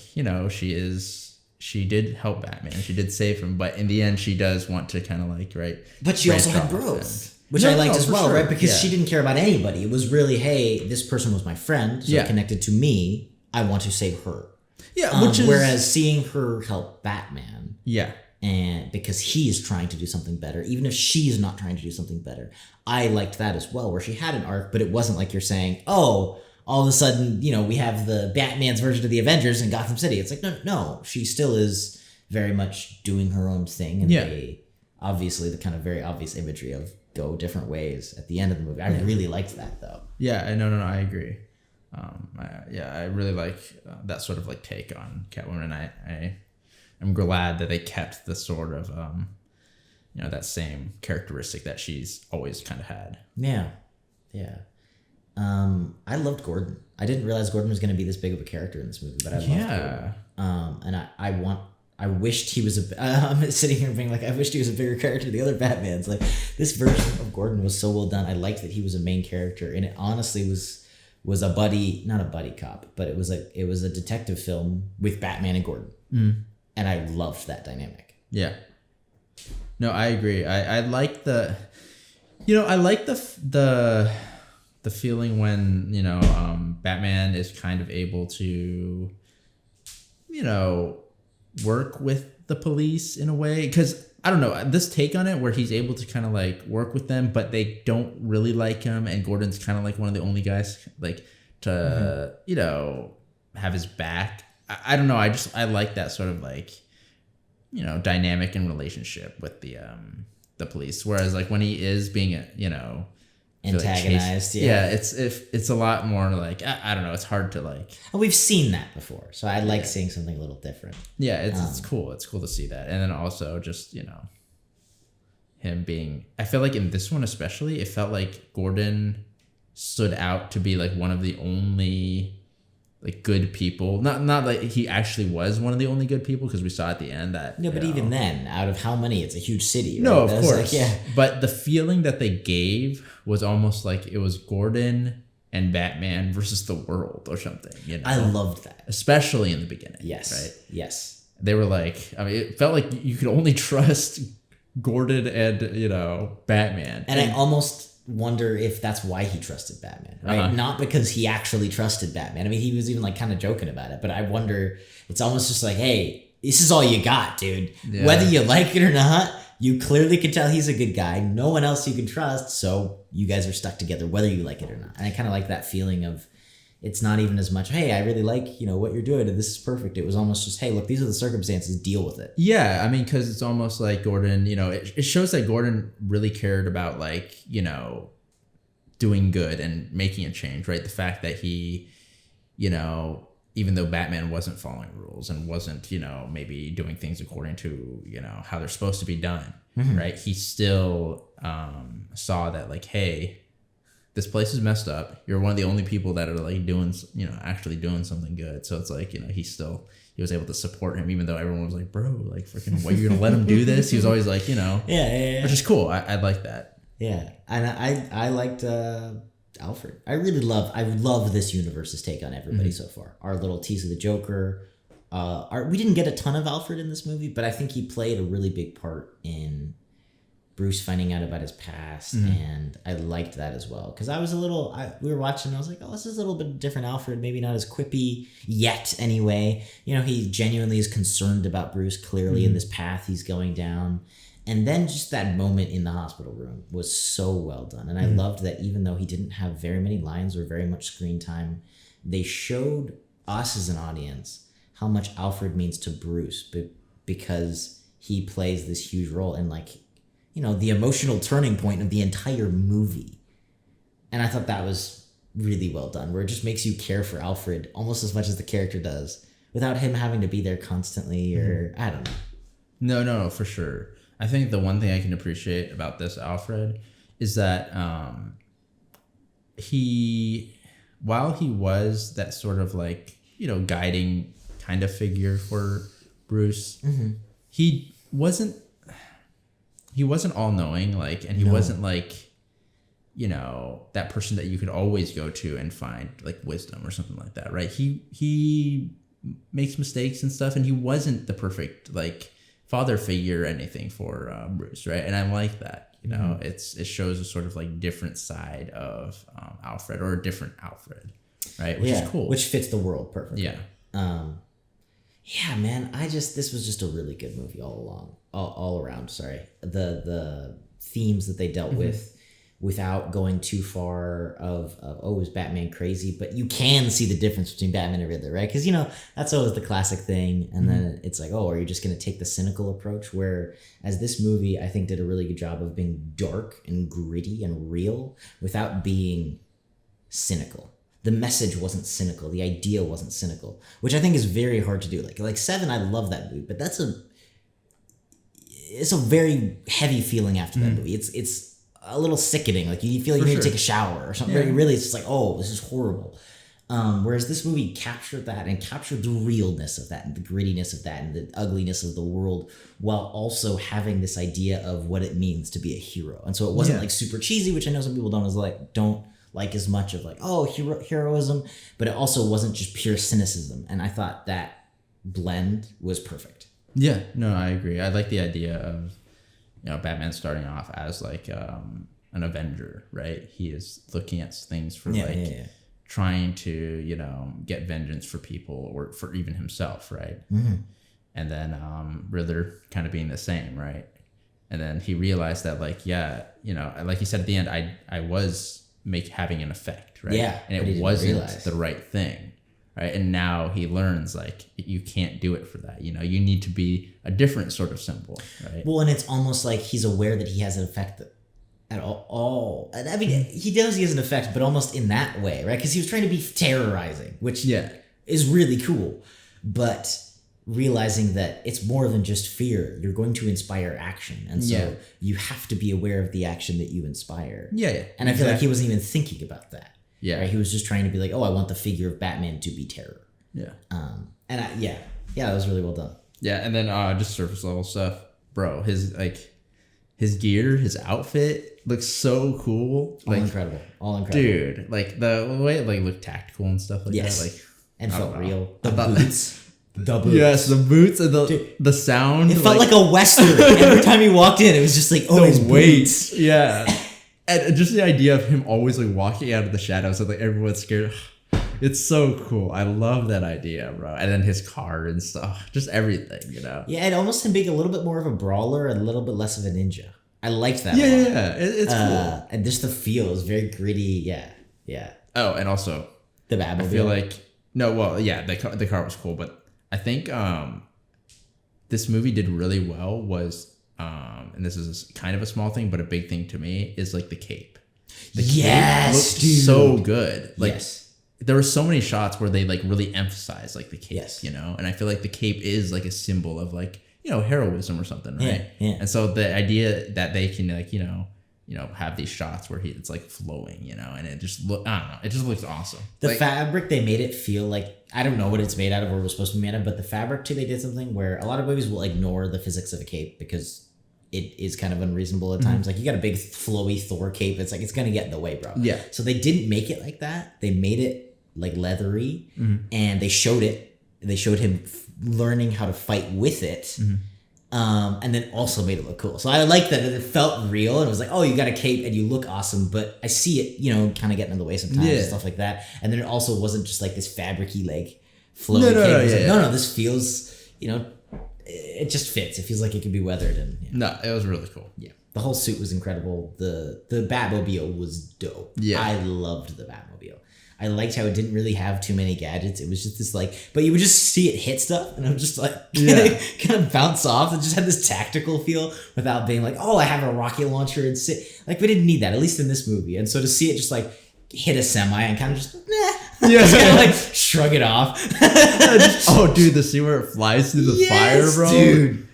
B: she did help Batman, she did save him, but in the end she does want to kind of like, right,
A: but she also had growth, which I liked as well, right? Because she didn't care about anybody. It was really, hey, this person was my friend, so connected to me, I want to save her.
B: Yeah, which is...
A: Whereas seeing her help Batman...
B: Yeah.
A: And because he's trying to do something better, even if she's not trying to do something better. I liked that as well, where she had an arc, but it wasn't like you're saying, all of a sudden, we have the Batman's version of the Avengers in Gotham City. It's like, no, she still is very much doing her own thing. And they, obviously, the kind of very obvious imagery of go different ways at the end of the movie. I really liked that, though.
B: Yeah, no, I agree. I really like that sort of like take on Catwoman. I'm glad that they kept the sort of that same characteristic that she's always kind of had. Yeah.
A: I loved Gordon. I didn't realize Gordon was going to be this big of a character in this movie, but I loved Gordon. And I wished he was I'm sitting here being like, I wished he was a bigger character than the other Batmans. Like, this version of Gordon was so well done. I liked that he was a main character, and it honestly was a buddy, not a buddy cop, but it was a detective film with Batman and Gordon. And I loved that dynamic. Yeah.
B: No, I agree. I like the feeling when, Batman is kind of able to, work with the police in a way. Because, I don't know, this take on it where he's able to kind of like work with them, but they don't really like him. And Gordon's kind of like one of the only guys like to, have his back. I don't know. I like that sort of like, dynamic and relationship with the police. Whereas like when he is being,
A: antagonized,
B: it's a lot more like, I don't know. It's hard to like.
A: And we've seen that before, so I like seeing something a little different.
B: Yeah, it's cool. It's cool to see that, and then also just him being. I feel like in this one especially, it felt like Gordon stood out to be like one of the only like good people. Not like he actually was one of the only good people, because we saw at the end that
A: but even then, out of how many, it's a huge city, right?
B: No, of course. Like, but the feeling that they gave was almost like it was Gordon and Batman versus the world or something.
A: I loved that,
B: especially in the beginning.
A: Yes,
B: right.
A: Yes,
B: they were like, I mean, it felt like you could only trust Gordon and Batman,
A: and I almost wonder if that's why he trusted Batman, right? Not because he actually trusted Batman. I mean, he was even like kind of joking about it, but I wonder, it's almost just like, hey, this is all you got, dude. Yeah. Whether you like it or not, you clearly can tell he's a good guy. No one else you can trust, so you guys are stuck together, whether you like it or not. And I kind of like that feeling of, it's not even as much, hey, I really like, what you're doing, and this is perfect. It was almost just, hey, look, these are the circumstances, deal with it.
B: Yeah, I mean, because it's almost like Gordon, it shows that Gordon really cared about, like, doing good and making a change, right? The fact that he, even though Batman wasn't following rules and wasn't, maybe doing things according to, how they're supposed to be done, right? He still saw that, like, hey, this place is messed up. You're one of the only people that are like doing, actually doing something good. So it's like, he was able to support him, even though everyone was like, bro, like, freaking, what, you're gonna let him do this? He was always like,
A: yeah.
B: Which is cool. I like that.
A: Yeah, and I liked Alfred. I love this universe's take on everybody so far. Our little tease of the Joker. We didn't get a ton of Alfred in this movie, but I think he played a really big part in Bruce finding out about his past, and I liked that as well. Because I was we were watching, and I was like, oh, this is a little bit different Alfred, maybe not as quippy yet anyway. He genuinely is concerned about Bruce, clearly, in this path he's going down. And then just that moment in the hospital room was so well done. And I loved that even though he didn't have very many lines or very much screen time, they showed us as an audience how much Alfred means to Bruce because he plays this huge role in like, you know, the emotional turning point of the entire movie. And I thought that was really well done, where it just makes you care for Alfred almost as much as the character does without him having to be there constantly, or I don't know.
B: No, for sure. I think the one thing I can appreciate about this Alfred is that while he was that sort of like, you know, guiding kind of figure for Bruce, he wasn't all knowing, like, and he wasn't like, you know, that person that you could always go to and find like wisdom or something like that, right? He makes mistakes and stuff, and he wasn't the perfect like father figure or anything for Bruce, right? And I like that, you know, it shows a sort of like different side of Alfred, or a different Alfred, right? Which is cool,
A: which fits the world perfectly.
B: Yeah.
A: Yeah, man, this was just a really good movie all around. Sorry, the themes that they dealt with without going too far of is Batman crazy? But you can see the difference between Batman and Riddler, right? Because, you know, that's always the classic thing. And then it's like, are you just going to take the cynical approach? Whereas this movie, I think, did a really good job of being dark and gritty and real without being cynical. The message wasn't cynical. The idea wasn't cynical, which I think is very hard to do. Like Seven, I love that movie, but it's a very heavy feeling after that movie. It's a little sickening. Like you feel like you need to take a shower or something. Yeah. Really, it's just like, this is horrible. Whereas this movie captured that and captured the realness of that and the grittiness of that and the ugliness of the world, while also having this idea of what it means to be a hero. And so it wasn't like super cheesy, which I know some people don't like as much of like, heroism, but it also wasn't just pure cynicism. And I thought that blend was perfect. Yeah,
B: no, I agree. I like the idea of, you know, Batman starting off as like an Avenger, right? He is looking at things for trying to, you know, get vengeance for people or for even himself, right? And then Riddler kind of being the same, right? And then he realized that, like, you know, like he said at the end, I was having an effect, right?
A: Yeah,
B: and it wasn't the right thing. Right. And now he learns, like, you can't do it for that. You know, you need to be a different sort of symbol. Right.
A: Well, and it's almost like he's aware that he has an effect at all. And I mean, he knows he has an effect, but almost in that way, right? Because he was trying to be terrorizing, which is really cool. But realizing that it's more than just fear. You're going to inspire action. And so you have to be aware of the action that you inspire.
B: Yeah.
A: And I feel like he wasn't even thinking about that.
B: Yeah.
A: Right? He was just trying to be like, I want the figure of Batman to be terror.
B: Yeah.
A: That was really well done.
B: Yeah, and then just surface level stuff. Bro, his gear, his outfit looks so cool.
A: All incredible.
B: Dude, like the way it like looked tactical and stuff like that. Like,
A: and felt real. The boots.
B: Yes, the boots and the sound.
A: It felt like a Western. Every time he walked in, it was just like, his boots.
B: Yeah. And just the idea of him always like walking out of the shadows and like everyone's scared. It's so cool. I love that idea, bro. And then his car and stuff, just everything, you know.
A: Yeah, and almost him being a little bit more of a brawler and a little bit less of a ninja. I liked that.
B: Yeah, it's cool.
A: And just the feel is very gritty. Yeah.
B: Oh, and also
A: the Batmobile.
B: I feel like the car was cool, but I think this movie did really well was. And this is kind of a small thing, but a big thing to me is like the cape. The cape looked so good. Like there were so many shots where they like really emphasize like the cape, you know? And I feel like the cape is like a symbol of like, you know, heroism or something, right?
A: Yeah.
B: And so the idea that they can like, you know, have these shots where it's like flowing, you know, and it just it just looks awesome.
A: The fabric, they made it feel like, I don't know what it's made out of or was supposed to be made of, but the fabric too, they did something where a lot of movies will ignore the physics of a cape because it is kind of unreasonable at times. Like you got a big flowy Thor cape. It's like, it's going to get in the way, bro.
B: Yeah.
A: So they didn't make it like that. They made it like leathery and they showed it. They showed him learning how to fight with it. And then also made it look cool. So I like that it felt real and it was like, you got a cape and you look awesome, but I see it, you know, kind of getting in the way sometimes and stuff like that. And then it also wasn't just like this fabricy, like flowy cape. No, this feels, you know, it just fits. It feels like it could be weathered and
B: no, it was really cool.
A: Yeah, the whole suit was incredible. The Batmobile was dope.
B: Yeah,
A: I loved the Batmobile. I liked how it didn't really have too many gadgets. It was just this like, but you would just see it hit stuff, and I'm just like, kind of bounce off. It just had this tactical feel without being like, oh, I have a rocket launcher and sit. Like, we didn't need that, at least in this movie. And so to see it just like hit a semi and kind of just, just kind of like shrug it off.
B: Oh, dude, the scene where it flies through the fire, bro.
A: Dude.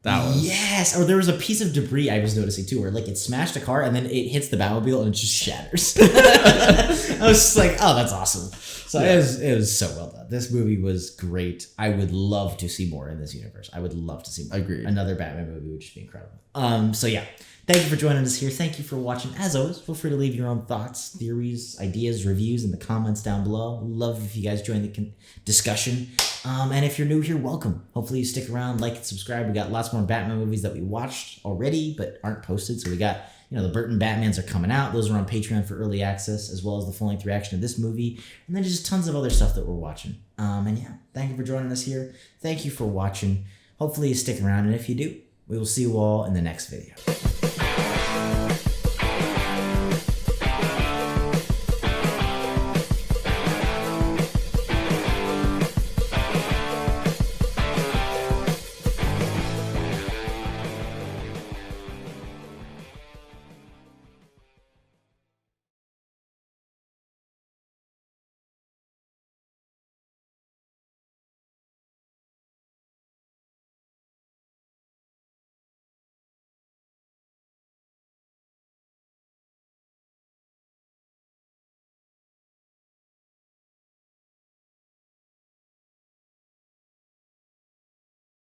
B: That was
A: Or there was a piece of debris I was noticing too, where like it smashed a car and then it hits the Batmobile and it just shatters. I was just like, oh, that's awesome. So it was so well done. This movie was great. I would love to see more in this universe. I would love to see more.
B: Agreed.
A: Another Batman movie would just be incredible. So yeah. Thank you for joining us here. Thank you for watching. As always, feel free to leave your own thoughts, theories, ideas, reviews in the comments down below. Love if you guys join the discussion. And if you're new here, welcome. Hopefully you stick around, like and subscribe. We got lots more Batman movies that we watched already but aren't posted. So we got, the Burton Batmans are coming out. Those are on Patreon for early access, as well as the full-length reaction of this movie. And then just tons of other stuff that we're watching. And yeah, thank you for joining us here. Thank you for watching. Hopefully you stick around. And if you do, we will see you all in the next video.